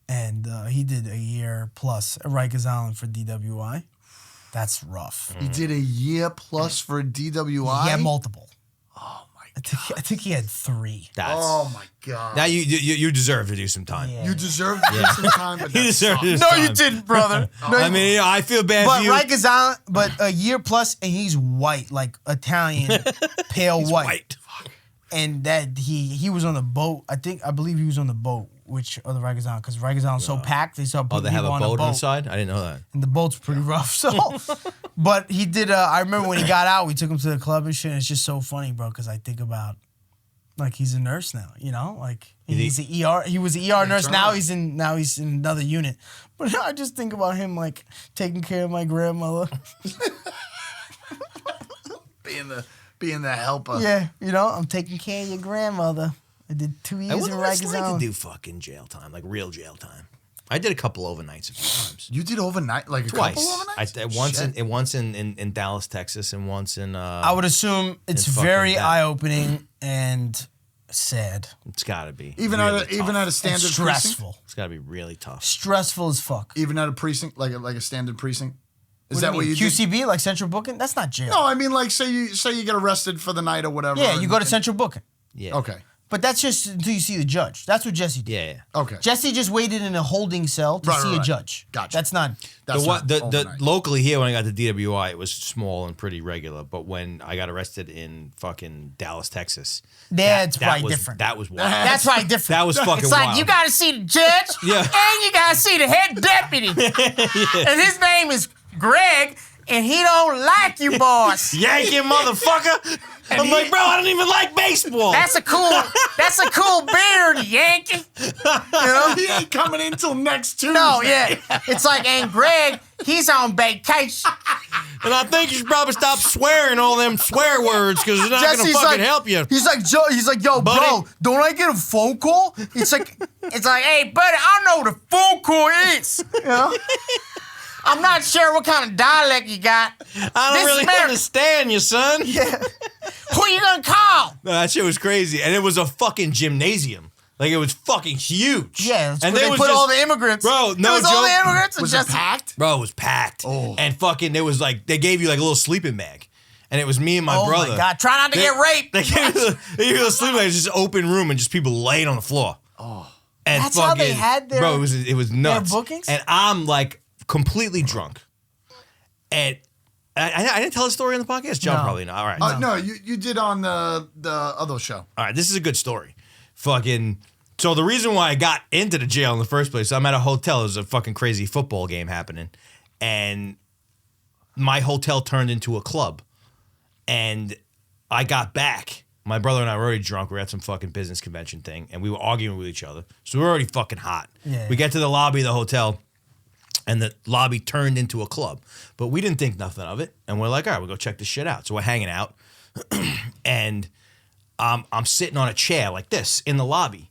And he did a year plus at Rikers Island for DWI. That's rough. He did a year plus for a DWI? He had multiple. Oh, my I think he had 3. That's, Oh, my God. now you deserve to do some time. Yeah. You deserve to get some time, but You that deserve sucks. to. No, you didn't, brother. No, I mean, you know, I feel bad but for you. Rikers Island, but a year plus, and he's white, like Italian, pale white. And that he was on the boat. I believe he was on the boat, which of the Rikers Island, because Rikers Island's so packed, they started Oh, putting they have people a on boat on the side? I didn't know that. and the boat's pretty rough. So, but he did. I remember when he got out, we took him to the club and shit. And it's just so funny, bro, because I think about like he's a nurse now. You know, like he's an ER. He was an ER nurse. Now he's in another unit. But I just think about him like taking care of my grandmother. Being the helper. Yeah, you know, I'm taking care of your grandmother. I did 2 I years in wonder what it's Rikers like to Island. do fucking jail time, like real jail time. I did a couple overnights a few times. You did overnight, like a Twice. couple overnights? Once in Dallas, Texas, and once in. I would assume it's fucking very that. eye-opening and sad. It's got to be Even really at a even tough. at a standard And precinct. stressful. It's got to be really tough. Stressful as fuck. Even at a precinct, like a standard precinct. Is What do that what mean? you did? QCB, like central booking? That's not jail. No, I mean like say you get arrested for the night or whatever. Yeah, you and- go to central booking. Yeah. Okay. But that's just until you see the judge. That's what Jesse did. Yeah. Okay. Jesse just waited in a holding cell to Right, see right, a right. judge. Gotcha. That's not. That's not The overnight. locally here when I got to DWI, it was small and pretty regular. But when I got arrested in fucking Dallas, Texas, That's that probably was, different. That was wild. That's probably different. That was fucking It's like wild. you got to see the judge, Yeah. and you got to see the head deputy, and his name is Greg, and he don't like you, boss. Yankee motherfucker. I'm like, bro, I don't even like baseball. That's a cool beard, Yankee. You know? He ain't coming in till next Tuesday. No, yeah. It's like, and Greg, he's on vacation. And I think you should probably stop swearing all them swear words because it's not going to Jesse's fucking like, help you. He's like, yo, Buddy. bro, don't I get a phone call? It's like, hey, buddy, I know what a phone call is. You know? I'm not sure what kind of dialect you got. I don't This really America- understand you, son. Yeah. Who you gonna call? No, that shit was crazy. And it was a fucking gymnasium. Like, it was fucking huge. Yeah, that's and where they was put just- all the immigrants. Bro, no it was all the joke. immigrants. and Was it Jesse- packed? Bro, it was packed. Oh. And fucking, there was like, they gave you like a little sleeping bag. And it was me and my Oh brother. my God! Try not to get raped. They gave you a sleeping bag. It's just open room and just people laying on the floor. Oh. And That's how they had their- Bro, it was nuts. bookings? And I'm like completely drunk. And I didn't tell the story on the podcast? John No. probably not. All right. No, you did on the other show. All right, this is a good story. Fucking. So the reason why I got into the jail in the first place, I'm at a hotel. There's a fucking crazy football game happening, and my hotel turned into a club. And I got back. My brother and I were already drunk. We were at some fucking business convention thing, and we were arguing with each other. So we were already fucking hot. Yeah. We get to the lobby of the hotel, and the lobby turned into a club. But we didn't think nothing of it. And we're like, all right, we'll go check this shit out. So we're hanging out, and I'm sitting on a chair like this in the lobby.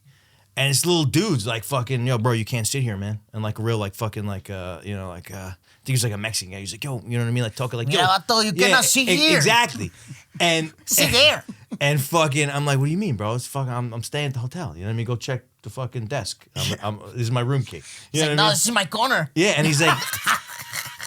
And this little dude's like fucking, yo, bro, you can't sit here, man. And like a real like fucking like, I think he's like a Mexican guy. He's like, yo, you know what I mean? Like talking like, yo. Yeah, I thought you cannot sit here. Exactly. And Sit there. and fucking, I'm like, what do you mean, bro? It's fucking, I'm staying at the hotel. You know what I mean? Go check the fucking desk. This is my room key. You know what I No, mean? this is my corner. Yeah, and he's like,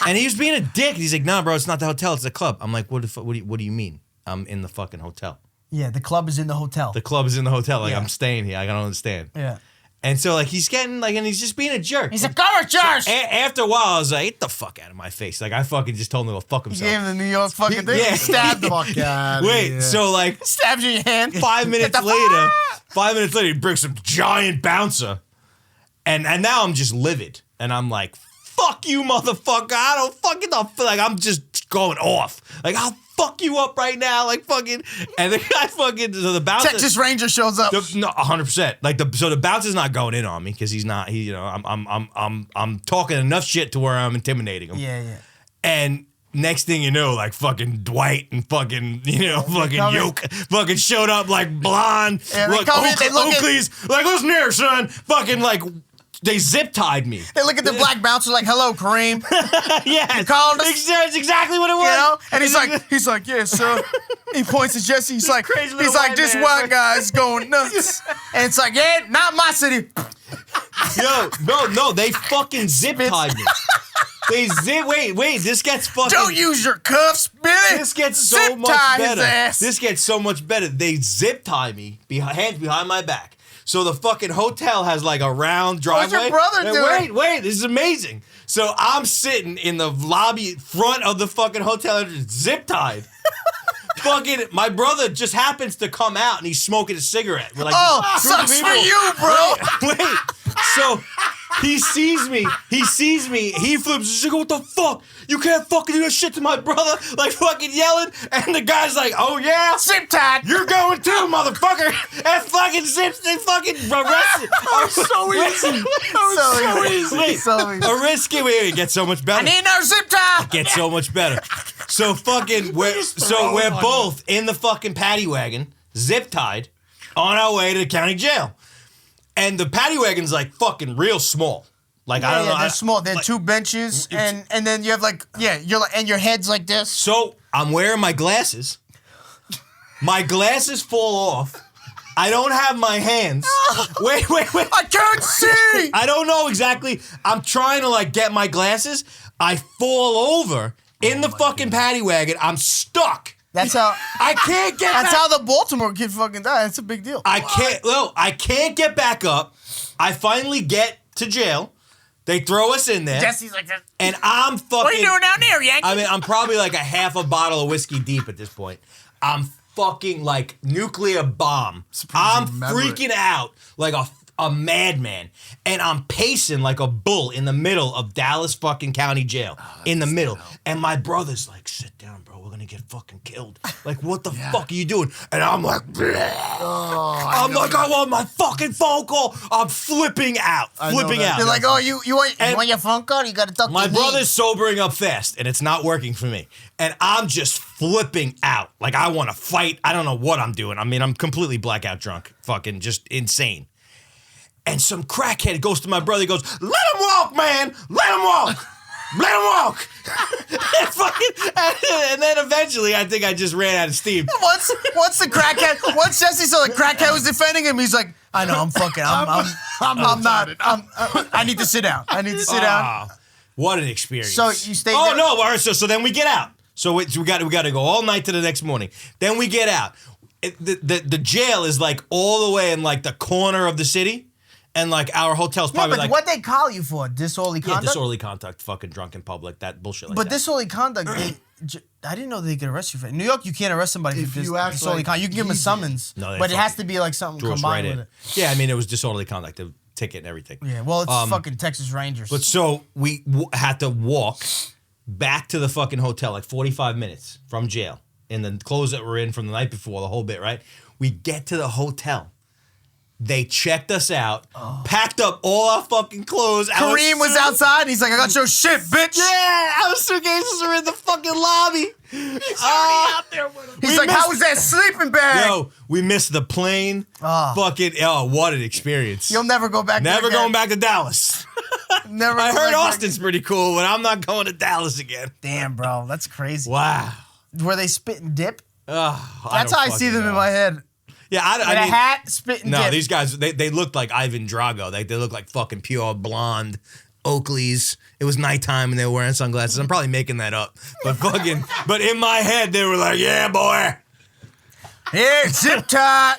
and he was being a dick. He's like, nah, bro, it's not the hotel, it's the club. I'm like, what do you mean? I'm in the fucking hotel. Yeah, the club is in the hotel. The club is in the hotel. Like, Yeah. I'm staying here. I don't understand. Yeah. And so, like, he's getting, like, and he's just being a jerk. He's a cover charge. After a while, I was like, get the fuck out of my face. Like, I fucking just told him to go fuck He himself. gave him the New York fucking thing. Yeah. Stabbed him. Fuck out. Wait, so, like, Stabbed you in your hand. 5 minutes Get the later, 5 minutes later, he brings some giant bouncer. And now I'm just livid. And I'm like, fuck you, motherfucker. I don't fucking know. Like, I'm just going off. Like, I'll fuck you up right now. Like, fucking. And the guy fucking, so the bouncer. Texas Ranger shows up. No, 100%. Like, so the bouncer's not going in on me because he's not, I'm talking enough shit to where I'm intimidating him. Yeah. And next thing you know, like fucking Dwight and fucking, fucking Yoke fucking showed up like blonde. Yeah, they come in, they look at- Oakley's, like, listen here, son. Fucking like, they zip tied me. They look at the black bouncer like, hello, Kareem. Yeah. Called us. That's exactly what it was. You know? And he's like, yeah, sir. He points to Jesse. He's like, this white guy's going nuts. And it's like, yeah, not my city. No, they fucking zip tied me. Wait, this gets fucking. Don't use your cuffs, Billy. This gets so Zip much tie better. His ass. This gets so much better. They zip tie me, hands behind my back. So the fucking hotel has like a round driveway. What's your brother doing? Wait, this is amazing. So I'm sitting in the lobby front of the fucking hotel, zip tied. Fucking, my brother just happens to come out and he's smoking a cigarette. We're like, sucks for you, bro. Wait. So he sees me, he flips, he's like, what the fuck? You can't fucking do that shit to my brother? Like fucking yelling. And the guy's like, oh yeah? Zip tied. You're going too, motherfucker. And fucking zips, they fucking arrested. Oh, so easy. So easy. Wait, So easy. wait, it gets so much better. I need another zip tie. Gets so much better. So fucking, we're both in the fucking paddy wagon, zip tied, on our way to the county jail. And the paddy wagon's like fucking real small. Like, I don't know. They're small. They're like, 2 benches, and then you have like, you're like, and your head's like this. So I'm wearing my glasses. My glasses fall off. I don't have my hands. Wait. I can't see. I don't know exactly. I'm trying to like get my glasses. I fall over in the fucking paddy wagon. I'm stuck. That's how. I can't get That's back. how the Baltimore kid fucking died. That's a big deal. I can't get back up. I finally get to jail. They throw us in there. Jesse's like that. And I'm fucking. What are you doing down there, Yankee? I mean, I'm probably like a half a bottle of whiskey deep at this point. I'm fucking like nuclear bomb. I'm freaking out like a madman. And I'm pacing like a bull in the middle of Dallas fucking county jail. In the middle. And my brother's like, sit down, bro. We're going to get fucking killed. Like, what the fuck are you doing? And I'm like, I want my fucking phone call. I'm flipping out. They're like, oh, you want your phone call? You got to talk My to me. brother's sobering up fast, and it's not working for me. And I'm just flipping out. Like, I want to fight. I don't know what I'm doing. I mean, I'm completely blackout drunk. Fucking just insane. And some crackhead goes to my brother. He goes, let him walk, man. Let him walk. Let him walk. and then eventually, I think I just ran out of steam. Once the crackhead, once Jesse saw the crackhead was defending him, he's like, I know, I'm not. I need to sit down. I need to sit down. What an experience. So you stayed there? Oh, no. All right, so then we get out. So we got to go all night to the next morning. Then we get out. The jail is like all the way in like the corner of the city. And like our hotel's probably but like what they call you for? Disorderly conduct? disorderly conduct, fucking drunk in public, that bullshit like but that. disorderly conduct, I didn't know they could arrest you for it. In New York, you can't arrest somebody for disorderly conduct. You can give them a summons, but it has to be like something combined with it. Yeah, I mean, it was disorderly conduct, the ticket and everything. Yeah, well, it's fucking Texas Rangers. But so we had to walk back to the fucking hotel, like 45 minutes from jail, in the clothes that we're in from the night before, the whole bit, right? We get to the hotel. They checked us out, packed up all our fucking clothes. Kareem was outside, and he's like, I got your shit, bitch. Yeah, our suitcases are in the fucking lobby. He's already out there with him. He's like, how was that sleeping bag? Yo, we missed the plane. What an experience. You'll never go back Never there again. going back to Dallas. Never. I go heard back Austin's pretty cool, but I'm not going to Dallas again. Damn, bro, that's crazy. Wow. Were they spit and dip? That's That's how I see them in my head. Yeah, I With mean, a hat, spit and dip. no, these guys, they looked like Ivan Drago. They looked like fucking pure blonde Oakleys. It was nighttime and they were wearing sunglasses. I'm probably making that up. But in my head, they were like, yeah, boy. Here, zip tie.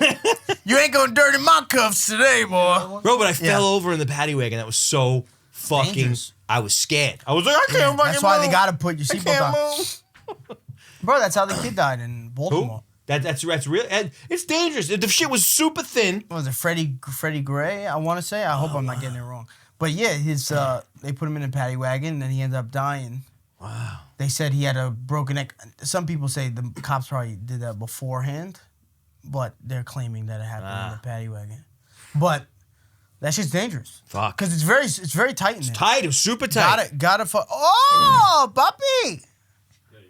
You ain't gonna dirty my cuffs today, boy. Bro, but I fell over in the paddy wagon. That was so fucking, dangerous. I was scared. I was like, I can't fucking That's why move. they gotta put your I seatbelt can't on. move. Bro, that's how the kid died in Baltimore. That's real. It's dangerous. The shit was super thin. What was it Freddie Gray? I want to say. I hope I'm not getting it wrong. But yeah, they put him in a paddy wagon, and then he ended up dying. Wow. They said he had a broken neck. Some people say the cops probably did that beforehand, but they're claiming that it happened in the paddy wagon. But that shit's dangerous. Fuck. Because it's very tight in there. Tight. It was super tight. Gotta fuck. Oh, puppy. You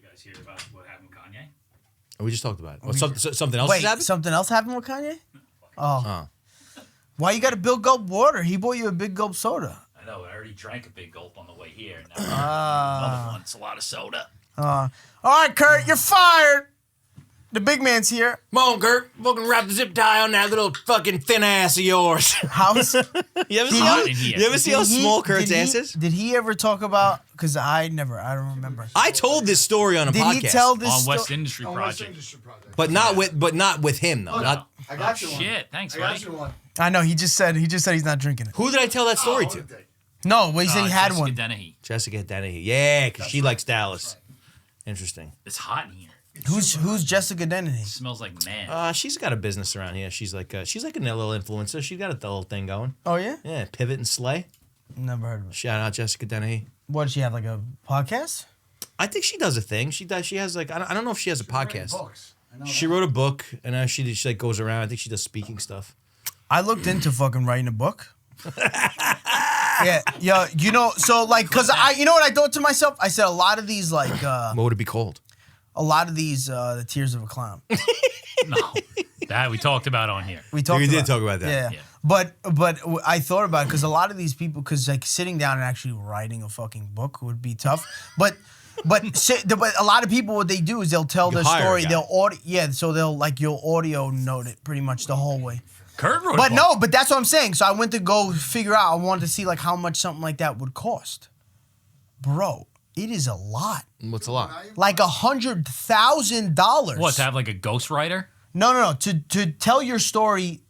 guys hear about what happened with Kanye? We just talked about it. Well, something else Wait, happened? something else happened with Kanye? Oh. Why you got a big gulp water? He bought you a big gulp soda. I know. I already drank a big gulp on the way here. Now another one. It's a lot of soda. All right, Kurt, you're fired. The big man's here. Come on, Kurt. Fucking wrap the zip tie on that little fucking thin ass of yours. How's You ever see how small Kurt's ass is? Did he ever talk about? Because I don't remember. I told this story on a Did podcast. he tell this On West sto- Industry Oh, Project. West Industry Project. but not with him though. Not, I got you one. Shit. Thanks, I got Mike. you one. I know. He just said he's not drinking it. who did I tell that story What to? a day. No, well, he said he had Jessica one. Dennehy. Jessica Dennehy. Yeah, because she likes Dallas. Interesting. It's hot in here. Who's Jessica Dennehy? It smells like man. She's got a business around here. She's like a little influencer. She's got a little thing going. Oh yeah, Yeah, Pivot and Slay. never heard of it. Shout out Jessica Dennehy. What, does she have like a podcast? I think she does a thing. She has like I don't know if she has a podcast. Books. I know She that. wrote a book and now she like goes around. I think she does speaking stuff. I looked into fucking writing a book. Yeah, you know, so like, cause you know what I thought to myself? I said a lot of these like, What would it be called? the Tears of a Clown. No, that we talked about on here. We talked. We did about, talk about that. Yeah, Yeah. but I thought about it because a lot of these people, because like sitting down and actually writing a fucking book would be tough. But a lot of people, what they do is they'll tell You their hire a story. guy. They'll audio, so they'll like you'll audio note it pretty much the whole way. Kurt wrote. But a no, book. but that's what I'm saying. So I went to go figure out. I wanted to see like how much something like that would cost. Bro, it is a lot. What's a lot? Like $100,000. What, to have like a ghostwriter? No. To tell your story,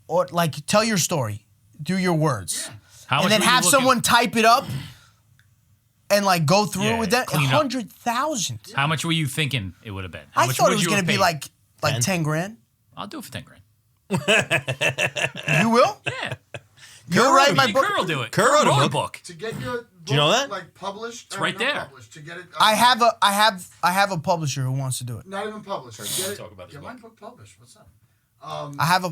or like tell your story through your words, How and much then were you have looking- someone type it up, and like go through Yeah, it with that. clean it up. 100,000. How much were you thinking it would have been? How I much thought would it was you gonna have be paid? like 10? 10 grand. I'll do it for 10 grand. You will? Yeah. You'll write my Me and book. Kurt will do it. Kurt wrote a wrote book. To get your book, you know that? like published, It's right not there. Published, to get it, I have a publisher who wants to do it. not even published. Get, talk about this get book. my book published. What's up? I have a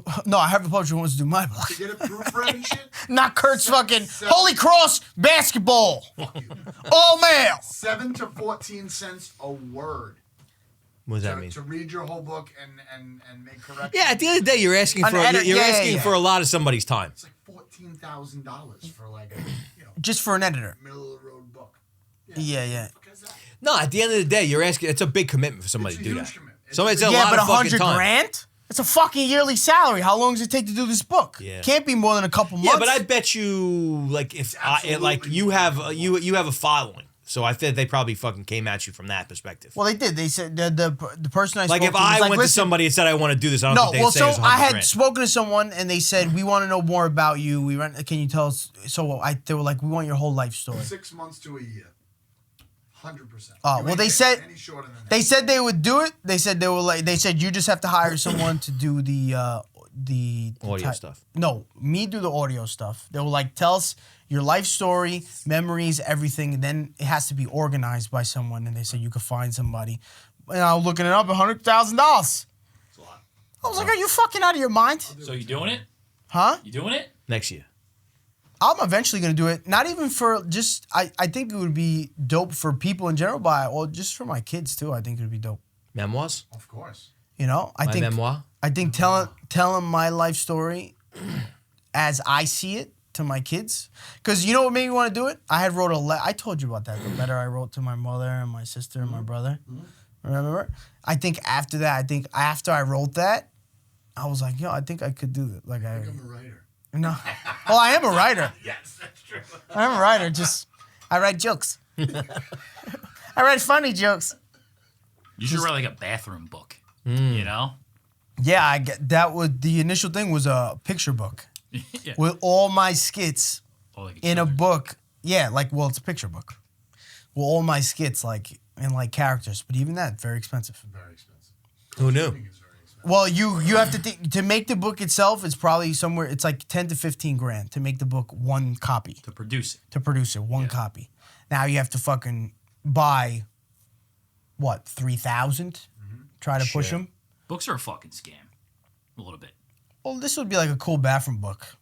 publisher who wants to do my book. To get it proofread and shit. Not Kurt's fucking Holy Cross basketball. All male. 7 to 14 cents a word. What does that mean? To read your whole book and make corrections. Yeah, at the end of the day, you're asking An for edit- you're yeah, asking yeah. for a lot of somebody's time. It's like $14,000 for like a Just for an editor. middle of the road book. Yeah. What is that? No, at the end of the day, you're asking. It's a big commitment for somebody It's to a do huge that. commitment. Somebody's a Yeah, lot but of fucking 100 time. grand? It's a fucking yearly salary. How long does it take to do this book? Yeah. Can't be more than a couple months. Yeah, but I bet you like if like you have you have a following, so I think they probably fucking came at you from that perspective. Well, they did. They said the person I Like spoke if to was I like, went to "Listen." somebody and said I want to do this, I don't No, think they'd well, say so it's I 100 had grand. spoken to someone and they said we want to know more about you. Can you tell us? So they were like, we want your whole life story. 6 months to a year. 100%. Oh, You well, ain't they getting said- any shorter than that. They said they would do it. They said they said you just have to hire someone to do the Audio stuff. No, me do the audio stuff. They were like, tell us your life story, memories, everything, and then it has to be organized by someone. And they said you could find somebody. And I was looking it up, $100,000. That's a lot. I was like, are you fucking out of your mind? So you doing it? Huh? You doing it? Next year. I'm eventually gonna do it. Not even for just I think it would be dope for people in general, or just for my kids too. I think it would be dope. Memoirs. Of course. You know, I My think memoir. I think telling my life story as I see it to my kids, because you know what made me want to do it? I had wrote a letter. I told you about that. The letter I wrote to my mother and my sister and my brother. Remember? I think after that, after I wrote that, I was like, yo, I think I could do it. Like I'm a writer. no, well, I am a writer. Yes, that's true. I'm a writer. Just I write jokes. I write funny jokes. You should write like a bathroom book. Mm. You know? Yeah, I get that. Was the initial thing was a picture book Yeah. with all my skits Or like in a children's- book. Yeah, it's a picture book. With all my skits in like characters, but even that very expensive. Very expensive. Who knew? Well, you have to think to make the book itself. It's probably somewhere. It's like 10 to 15 grand to make the book one copy. To produce it. To produce it, one copy. Now you have to fucking buy what 3,000. Try to push them. Books are a fucking scam. A little bit. Well, this would be like a cool bathroom book.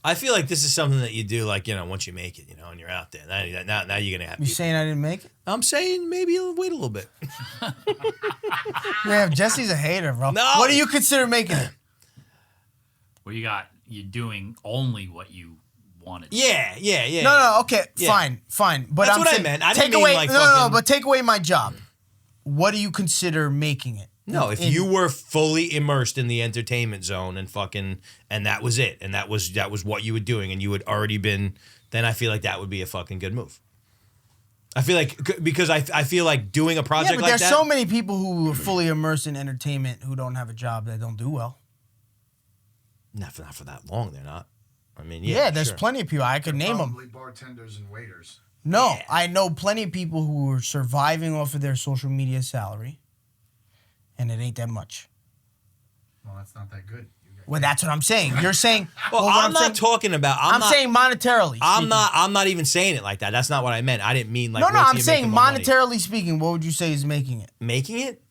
I feel like this is something that you do, like, once you make it, and you're out there. Now you're going to have You people. saying I didn't make it? I'm saying maybe you'll wait a little bit. Yeah, Jesse's a hater, bro. No. What do you consider making it? Well, you're doing only what you wanted. Yeah. No, okay, Yeah. fine. But That's I'm what I saying, meant. I take didn't mean away, like no, fucking- but take away my job. What do you consider making it? No, if you were fully immersed in the entertainment zone and that was it, and that was what you were doing, and you had already been, then I feel like that would be a fucking good move. I feel like, because I feel like doing a project but like there's that. so many people who are fully immersed in entertainment who don't have a job that don't do well. Not for that long, they're not. I mean, Yeah, there's sure. plenty of people. I could name them. Probably bartenders and waiters. No, I know plenty of people who are surviving off of their social media salary, and it ain't that much. Well, that's not that good. Well, that's what I'm saying. You're saying. Well, what I'm not saying, talking about. I'm saying monetarily. I'm speaking. not. I'm not even saying it like that. That's not what I meant. I didn't mean like. No, wait I'm till you're saying making more money. monetarily speaking. What would you say is making it? Making it.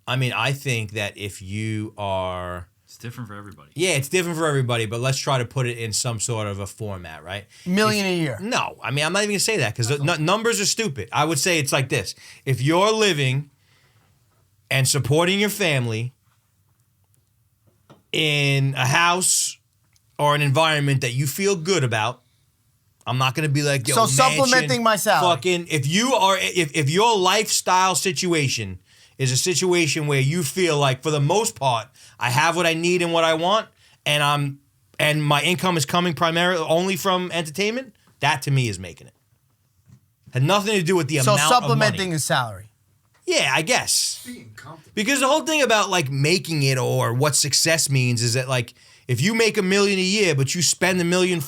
I mean, I think that if you are. It's different for everybody. Yeah, it's different for everybody, but let's try to put it in some sort of a format, right? Million a year. No, I mean, I'm not even gonna say that because numbers are stupid. I would say it's like this: if you're living and supporting your family in a house or an environment that you feel good about, I'm not gonna be like, yo, So mansion, supplementing my salary. Fucking, if your lifestyle situation is a situation where you feel like, for the most part, I have what I need and what I want, and my income is coming primarily only from entertainment, that to me is making it. Had nothing to do with the So amount of money. supplementing his salary. Yeah, I guess. Being comfortable. Because the whole thing about like making it or what success means is that like if you make $1 million a year but you spend $1.5 million,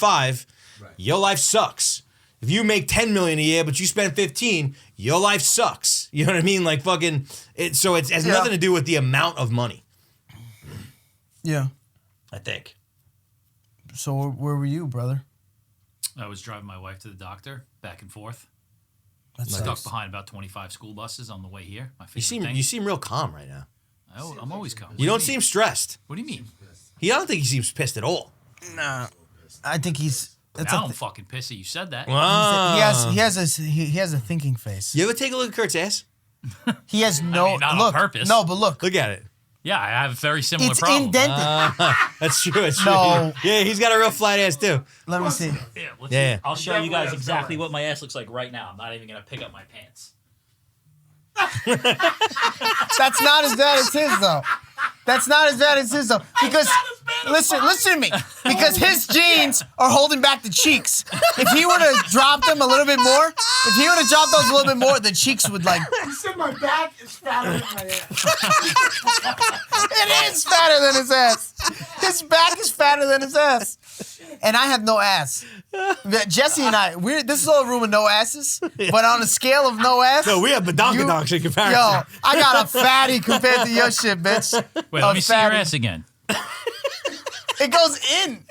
your life sucks. If you make $10 million a year but you spend 15, your life sucks. You know what I mean? Like fucking it. So it has nothing to do with the amount of money. Yeah. I think. So where were you, brother? I was driving my wife to the doctor back and forth. That's Stuck behind about 25 school buses on the way here. My You favorite thing. seem real calm right now. I'm always calm. You don't seem stressed. What do you mean? I don't think he seems pissed at all. Nah. I think he's. That's Now a I'm fucking pissed that you said that. he has a thinking face. You ever take a look at Kurt's ass? He has no mean, not on look. purpose. No, but look. Look at it. Yeah, I have a very similar It's problem. indented. That's true. It's true. No. Yeah, he's got a real flat ass too. Let me see. Yeah, let's Yeah. see. I'll show you guys exactly what my ass looks like right now. I'm not even gonna pick up my pants. That's not as bad as his though. That's not as bad as his though. Because listen to me. Because his jeans are holding back the cheeks. If he were to drop them a little bit more, if he were to drop those a little bit more, the cheeks would like. He said my back is fatter than my ass. It is fatter than his ass. His back is fatter than his ass. And I have no ass. Jesse and I, this is all a room of no asses. But on a scale of no ass, No, we have badonkadonks in comparison. yo, I got a fatty compared to your shit, bitch. Wait, A let me see your fatty. ass again. It goes in.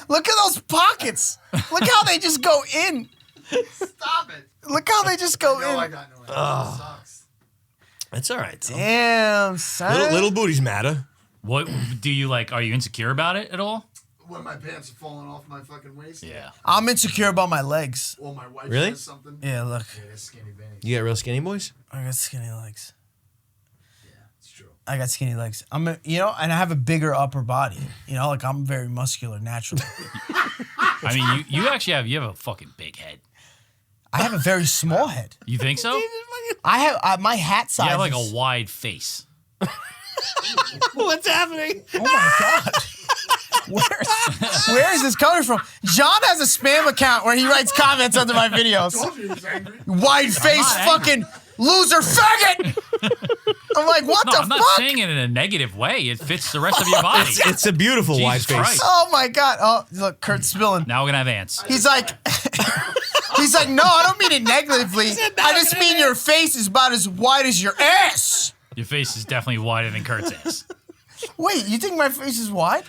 Look at those pockets. Look how they just go in. Stop it. Look how they just go No, I in. got no ass. It sucks. That's all right. Though. Damn, son. Little booties matter. What do you like? Are you insecure about it at all? When my pants are falling off my fucking waist. Yeah. I'm insecure about my legs. Or my wife Really? says something. Yeah, look. Yeah, they're skinny benny. You got real skinny boys? I got skinny legs. Yeah, it's true. I got skinny legs. And I have a bigger upper body. Like I'm very muscular naturally. I mean, you actually have a fucking big head. I have a very small head. You think so? I have my hat size. You have like is- a wide face. What's happening? Oh my god. Where is this coming from? John has a spam account where he writes comments under my videos. Told you he was angry. Wide face not fucking loser faggot. I'm like, what No, the I'm not fuck? saying it in a negative way. It fits the rest of your body. It's a beautiful Jesus wide face. Christ. Oh my god. Oh, look, Kurt's spilling. Now we're gonna have ants. He's like, no, I don't mean it negatively. I just mean your face is about as wide as your ass. Your face is definitely wider than Kurt's ass. Wait, you think my face is wide?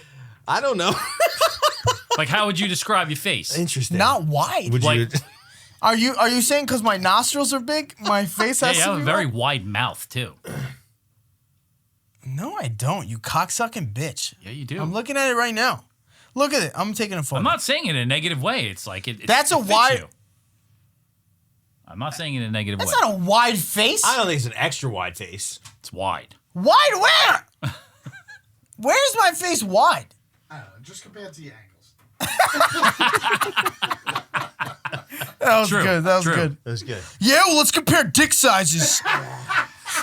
I don't know. Like, how would you describe your face? Interesting. Not wide. Would you? Are you saying because my nostrils are big, my face Yeah, has you to have be a very wide? wide mouth, too. No, I don't. You cocksucking bitch. Yeah, you do. I'm looking at it right now. Look at it. I'm taking a photo. I'm not saying it in a negative way. It's like it That's a fits wide- you. I'm not saying it in a negative That's way. not a wide face. I don't think it's an extra wide face. It's wide. Wide where? Where's my face wide? I don't know. Just compared to your ankles. That was True, good. That was true. good. That's good. Yeah, well, let's compare dick sizes.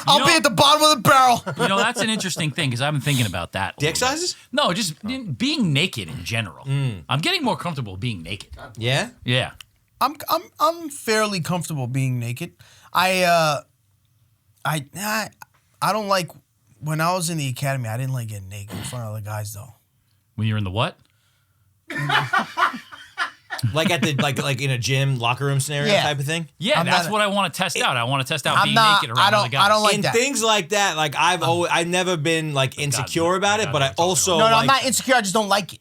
I'll know- be at the bottom of the barrel. You know, that's an interesting thing because I've been thinking about that. a Dick little bit. sizes? No, just being naked in general. I'm getting more comfortable being naked. Yeah. Yeah. I'm fairly comfortable being naked. I don't like when I was in the academy. I didn't like getting naked in front of other guys though. When you're in the what? Like at the like in a gym locker room scenario Yeah. type of thing. Yeah, I'm that's not- what I want to test out. I want to test out I'm being not- naked I around don't- other guys. I don't like In that. things like that, like I've never been like insecure about it, but I also No, like, I'm not insecure. I just don't like it.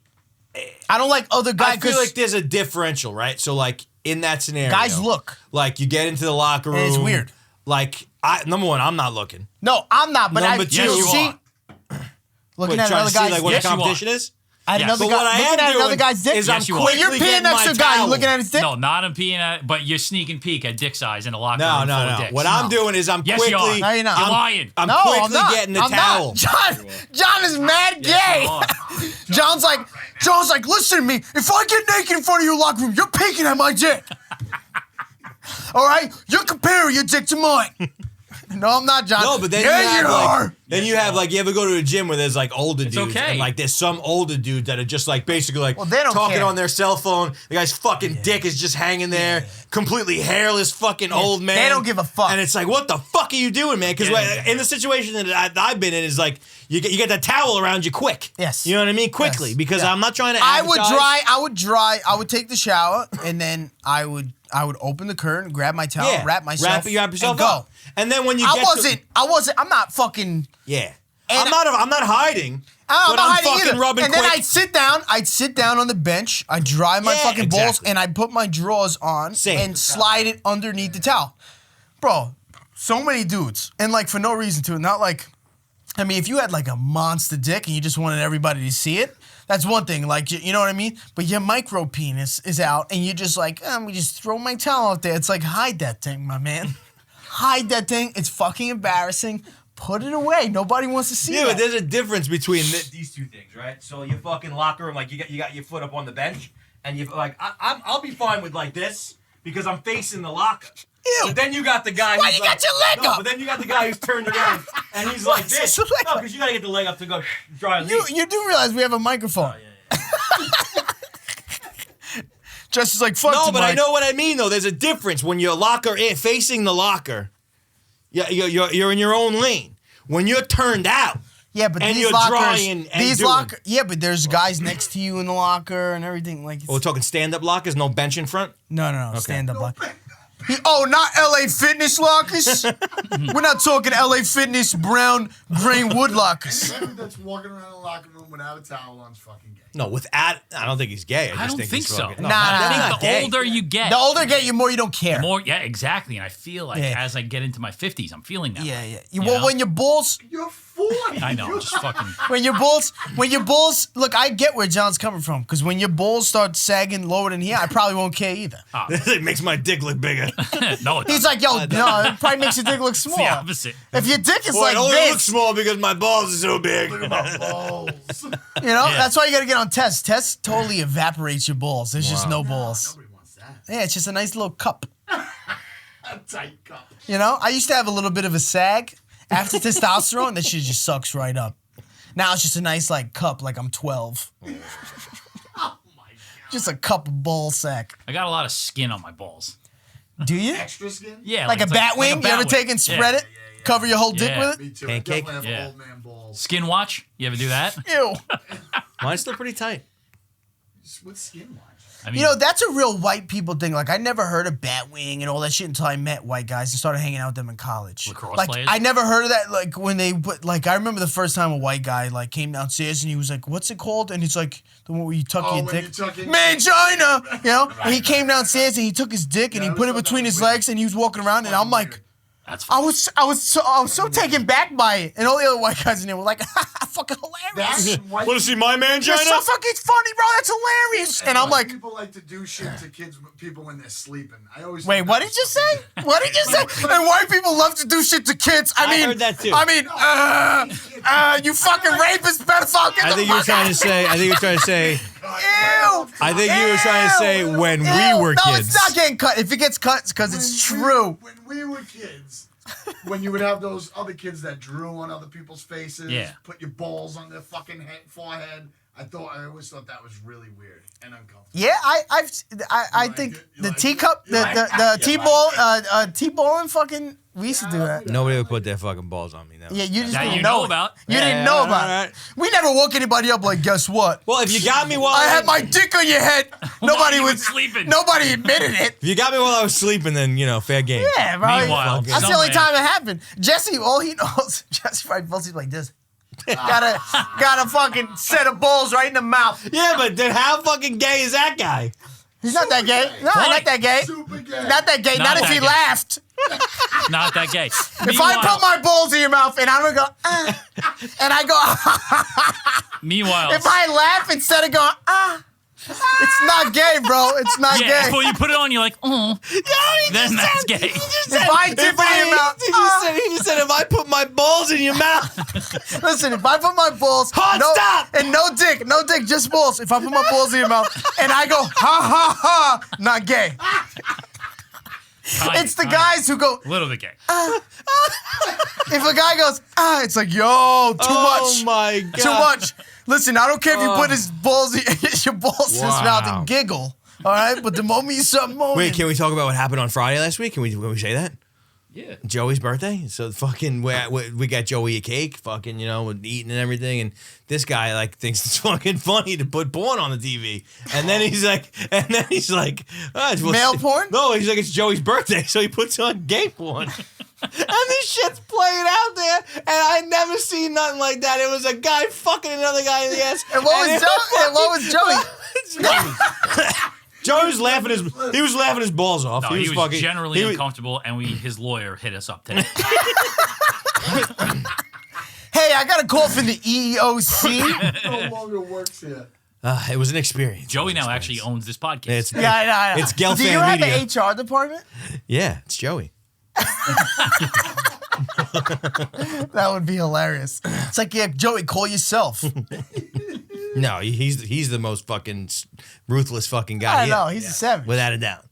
I don't like other I guys feel because like there's a differential, right? So like in that scenario, guys look. like you get into the locker room, And it's weird. Like number one, I'm not looking. No, I'm not. But Number I two- Yes, you see. are. Looking Wait, at trying another to see guy's like what Yes, the you are. competition is. at Yes. another But guy, what I looking am at another doing guy's dick. is I'm Yes, you are. When you're quickly peeing getting next to my a guy, towel. you're looking at his dick. No, not I'm peeing at, but you're sneaking peek at dick size in a locker No, room full no, of no. dicks. What I'm doing is I'm Yes, you are. quickly. No, you're not. You're lying. I'm No, quickly I'm not. getting the I'm towel. Not. John is mad gay. John's like, listen to me. If I get naked in front of your locker room, you're peeking at my dick. All right? You're comparing your dick to mine. No, I'm not, John. No, but then yeah, you have you like, are. then you have like, you ever go to a gym where there's like older dudes, okay. and like there's some older dudes that are just like basically like Well, they don't talking care. on their cell phone. The guy's fucking dick is just hanging there, completely hairless, fucking old man. They don't give a fuck. And it's like, what the fuck are you doing, man? Because in the situation that I've been in is like you get the towel around you quick. Yes. You know what I mean? Quickly, Yes. because Yeah. I'm not trying to. I would advertise. I would take the shower, and then I would open the curtain, grab my towel, Yeah, wrap myself, wrap yourself and go. up. And then when you I'm not fucking. yeah. And I'm not hiding. I'm but not I'm hiding fucking either. rubbing and then quick. I'd sit down on the bench, I'd dry my Yeah, fucking balls, exactly. and I'd put my drawers on Same. and slide it underneath the towel. Bro, so many dudes. And like for no reason to it. Not like, I mean, if you had like a monster dick and you just wanted everybody to see it, that's one thing. Like, you know what I mean? But your micro penis is out and you're just like, let me just throw my towel out there. It's like, hide that thing, my man. Hide that thing. It's fucking embarrassing. Put it away. Nobody wants to see Yeah, that. but there's a difference between these two things, right? So your fucking locker room, like you got your foot up on the bench, and you like I'll be fine with like this because I'm facing the locker. Ew. But then you got the guy. Why who's you got your leg no, up? But then you got the guy who's turned around and he's like What's this. his leg No, up? because you gotta get the leg up to go dry. You do realize we have a microphone. Just is like, fuck No, the but I mic. know what I mean though. There's a difference when you're facing the locker. Yeah, you're in your own lane. When you're turned out. Yeah, but and these you're lockers, drying and these doing. locker, yeah, but there's guys next to you in the locker and everything. Like, Oh, we're talking stand-up lockers, no bench in front. no, stand up locker. Not LA Fitness lockers. We're not talking LA Fitness brown grain wood lockers. Everyone that's walking around the locker room without a towel on is fucking gay. No, I don't think he's gay. I just don't think he's so. fucking- Nah, that's nah, not The gay. older you get, The older you get, the more you don't care. more, yeah, exactly. And I feel like Yeah. as I get into my 50s, I'm feeling that. Yeah, way. yeah. You Well, know? when your balls, You're 40. I know, just fucking. when your balls, look, I get where John's coming from. Because when your balls start sagging lower than here, I probably won't care either. It makes my dick look bigger. No, it He's doesn't. like, yo, no, it probably makes your dick look small. It's the opposite. If your dick is Well, like it only this, looks small because my balls are so big. Balls. you know, that's why you got to get on Test. Test totally evaporates your balls. There's just no balls. Nobody wants that. Yeah, it's just a nice little cup. A tight cup. You know, I used to have a little bit of a sag after testosterone. That shit just sucks right up. Now it's just a nice like cup, like I'm 12. Oh my god. Just a cup of ball sack. I got a lot of skin on my balls. Do you? Extra skin? Yeah, Like a it's bat wing? like a You ever bat take wing. and spread it? Cover your whole dick Yeah. with it? Me too. Pancake? I definitely have Yeah. old man balls. Skin watch? You ever do that? Ew. Mine's still pretty tight. With skin watch. I mean, You know, that's a real white people thing. Like, I never heard of Batwing and all that shit until I met white guys and started hanging out with them in college. Lacrosse like, players? I never heard of that. Like, when they put, like, I remember the first time a white guy, like, came downstairs and he was like, what's it called? And it's like, the one where you tuck your when dick. you tuck your- Mangina! You know? And he came downstairs and he took his dick and Yeah, he I put it always thought between that was his weird. legs and he was walking around and I'm like, that's I was so taken back by it. And all the other white guys in there were like, fucking hilarious. That's white Want to see my man, You're China? so fucking funny, bro. That's hilarious. And I'm white like, people like to do shit to people when they're sleeping. I always wait, thought what that did you was say? fucking What did you say? And white people love to do shit to kids. I mean, heard that too. I mean, you fucking rapist, pedophile. Get I the think you were fuck trying out. to say. I think you were trying to say. Ew. I think you were trying to say when we were No, kids. it's not getting cut. If it gets cut, it's because it's true. When we were kids, when you would have those other kids that drew on other people's faces, Yeah. put your balls on their fucking forehead. I always thought that was really weird and uncomfortable. Yeah, I like think it? You the like teacup, it? You like the it? T-ball, T-ball and fucking, we used to do that. Nobody would put their fucking balls on me now. Yeah, you just That didn't you know know it. about. You didn't know about alright. it. We never woke anybody up like, guess what? Well, if you got me while I had my dick on your head. Nobody you was were sleeping. Nobody admitted it. if you got me while I was sleeping, then fair game. Yeah, bro. Meanwhile, That's the only some time it happened. Jesse, all he knows, Jesse probably falls asleep like this. Got a fucking set of balls right in the mouth. Yeah, but then how fucking gay is that guy? He's not that gay. No, Funny. not that gay. Super gay. Not that gay. Not if that he gay. laughed. Not that gay. If I put my balls in your mouth and I don't go, and I go, Meanwhile, if I laugh instead of going, it's not gay, bro. It's not yeah, gay. before you put it on, you're like, then that's gay. If I dip it in your mouth, He just said, if I put my balls in your mouth. listen, if I put my balls, Stop! and no dick, just balls. If I put my balls in your mouth and I go, ha, ha, not gay. It's the guys who go, A little bit gay. if a guy goes, it's like, yo, too Oh much. my God. Too much. Listen, I don't care if you put his balls, your balls in his mouth Wow. and giggle. All right, but the moment you start moaning, Wait, can we talk about what happened on Friday last week? Can we say that? Yeah. Joey's birthday. So fucking we got Joey a cake, fucking, with eating and everything. And this guy thinks it's fucking funny to put porn on the TV. And then he's like, Male porn? No, he's like, it's Joey's birthday. So he puts on gay porn. And this shit's playing out there. And I never seen nothing like that. It was a guy fucking another guy in the ass. and what was Joey? Joey was laughing his balls off. No, he was generally uncomfortable, and his lawyer hit us up today. Hey, I got a call from the EEOC. No longer works here. It was an experience. Joey now actually owns this podcast. It's, Yeah, I know. It's Gelfand Do you have Media. an HR department? Yeah, it's Joey. That would be hilarious. It's like, yeah, Joey, call yourself. No, he's the most fucking ruthless fucking guy I here. know, he's a savage. Without a doubt.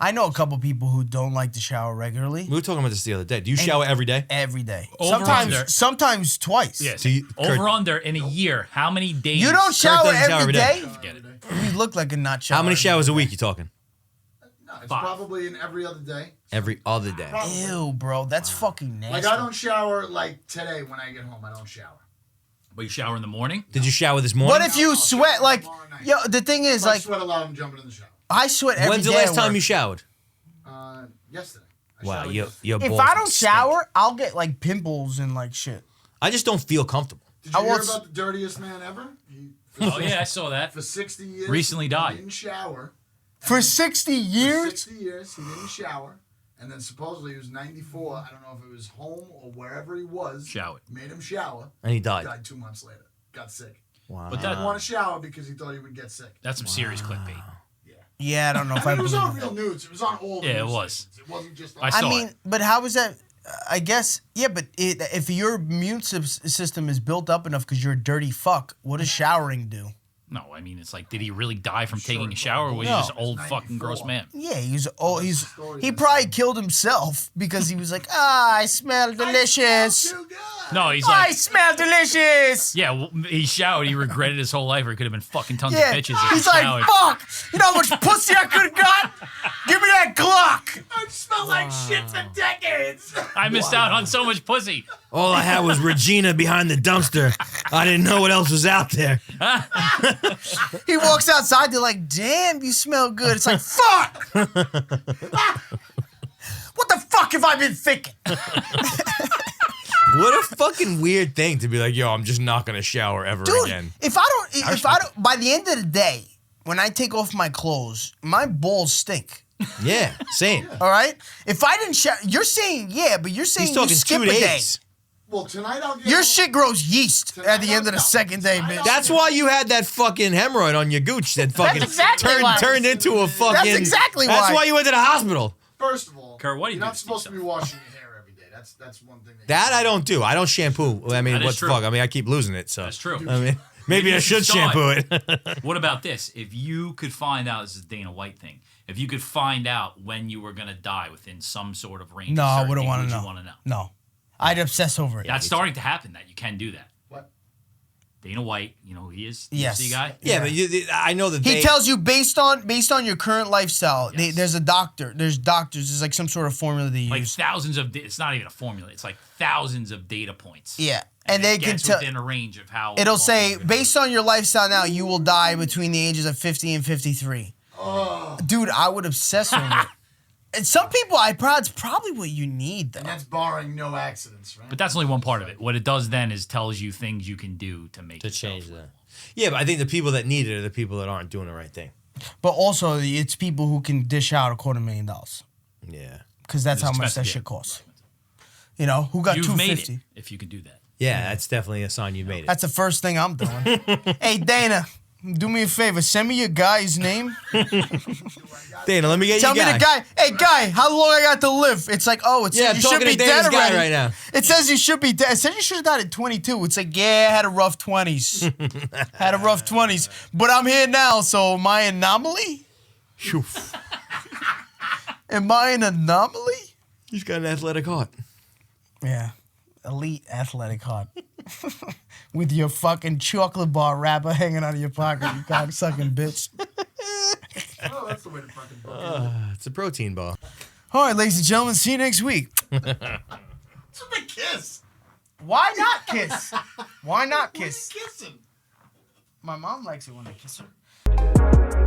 I know a couple people who don't like to shower regularly. We were talking about this the other day. Do you shower every day? Every day. Over under. Sometimes twice. Yes. So Over under in a year, how many days? You don't shower doesn't shower every every day. day? Forget it. You look like a not shower. How many showers a week you talking? No, it's 5. probably in every other day. Every other day. Ew, bro. That's fucking nasty. Like, I don't shower, like, today when I get home. I don't shower. But you shower in the morning? Did you shower this morning? What if you I'll sweat? shower Like, tomorrow night. yo, the thing is, If I like, sweat a lot, I'm jumping in the shower. I sweat every day. When's the last at time work. you showered? Yesterday. I Wow, showered your yesterday. If balls I don't stink. shower, I'll get like pimples and like shit. I just don't feel comfortable. Did you I hear want- about the dirtiest man ever? Oh, yeah, I saw that. For 60 years. Recently he died. didn't shower. For 60 For years? 60 years, he didn't shower. And then supposedly he was 94. I don't know if it was home or wherever he was. Showered. Made him shower. And he died. Died 2 months later. Got sick. Wow. But He didn't want to shower because he thought he would get sick. That's some serious clickbait. Yeah, I don't know if I It was believe on that. real news. It was on all the Yeah, it news was. stations. It wasn't just on... I I saw mean, it. but how is that? I guess, yeah, but if your immune system is built up enough because you're a dirty fuck, what does showering do? No, I mean, it's like, did he really die from taking a shower, or was he No. just old fucking gross man? Yeah, he probably killed himself because he was like, I smell delicious. Too good. No, he's I like, smell delicious. yeah, well, he showered. He regretted his whole life, or he could have been fucking tons Yeah, of bitches if he's he like, showered. fuck. You know how much pussy I could have got? Give me that Glock. I smell like shit for decades. I missed out on so much pussy. All I had was Regina behind the dumpster. I didn't know what else was out there. He walks outside. They're like, "Damn, you smell good." It's like, fuck. What the fuck have I been thinking? What a fucking weird thing to be like, yo, I'm just not gonna shower ever Dude, again. if I don't, by the end of the day, when I take off my clothes, my balls stink. Yeah, same. All right. If I didn't shower, you're saying but you're saying He's you talking skip 2 a day. days. Well, tonight I'll get Your shit grows yeast Tonight at the end of the no. second day, Tonight bitch. I'll- That's why you had that fucking hemorrhoid on your gooch that fucking exactly why. turned into a fucking. That's exactly That's why. why you went to the hospital. First of all, Kurt, what do you you're do not to supposed to be yourself? washing your hair every day. That's one thing. That I don't do. I don't shampoo. I mean, That is what the true. fuck? I mean, I keep losing it. So That's true. I mean, maybe I you should should start. shampoo it. What about this? If you could find out, this is a Dana White thing. If you could find out when you were gonna die within some sort of range, No, of I certainty, wouldn't want would to you know. want to know? No, I'd obsess over it. That's starting to happen. That you can do that. What? Dana White, you know who he is? Yes. UFC guy. Yeah, but I know that He they, tells you based on your current lifestyle. Yes. There's a doctor. There's doctors. There's like some sort of formula they Like use. thousands of. It's not even a formula. It's like thousands of data points. Yeah, and they it can gets tell. within a range of how. It'll long say you're gonna based on your lifestyle now, you will die between the ages of 50 and 53. Dude, I would obsess over it. And some people, it's probably what you need though. And that's barring no accidents, right? But that's only one part of it. What it does then is tells you things you can do to make to yourself change live. that. Yeah, but I think the people that need it are the people that aren't doing the right thing. But also, it's people who can dish out $250,000 Yeah. because that's how much that Yeah. shit costs. You know, who got You've made $250? it if you can do that. Yeah, that's definitely a sign you made it. That's the first thing I'm doing. Hey, Dana, do me a favor. Send me your guy's name. Dana, let me get Tell you me the guy. Hey, guy, how long I got to live? It's like, oh, it Yeah, says I'm you should talking be to Dana's dead guy already. right now. It says you should be dead. It says you should have died at 22. It's like, yeah, I had a rough 20s. Had a rough 20s. But I'm here now, so am I an anomaly? Phew. Am I an anomaly? He's got an athletic heart. Yeah. Elite athletic heart. With your fucking chocolate bar wrapper hanging out of your pocket, you cocksucking bitch. Oh, that's the way to fucking book it. It's a protein bar. All right, ladies and gentlemen, see you next week. It's a big kiss. Why not kiss? Why not kiss? Kissing. My mom likes it when I kiss her.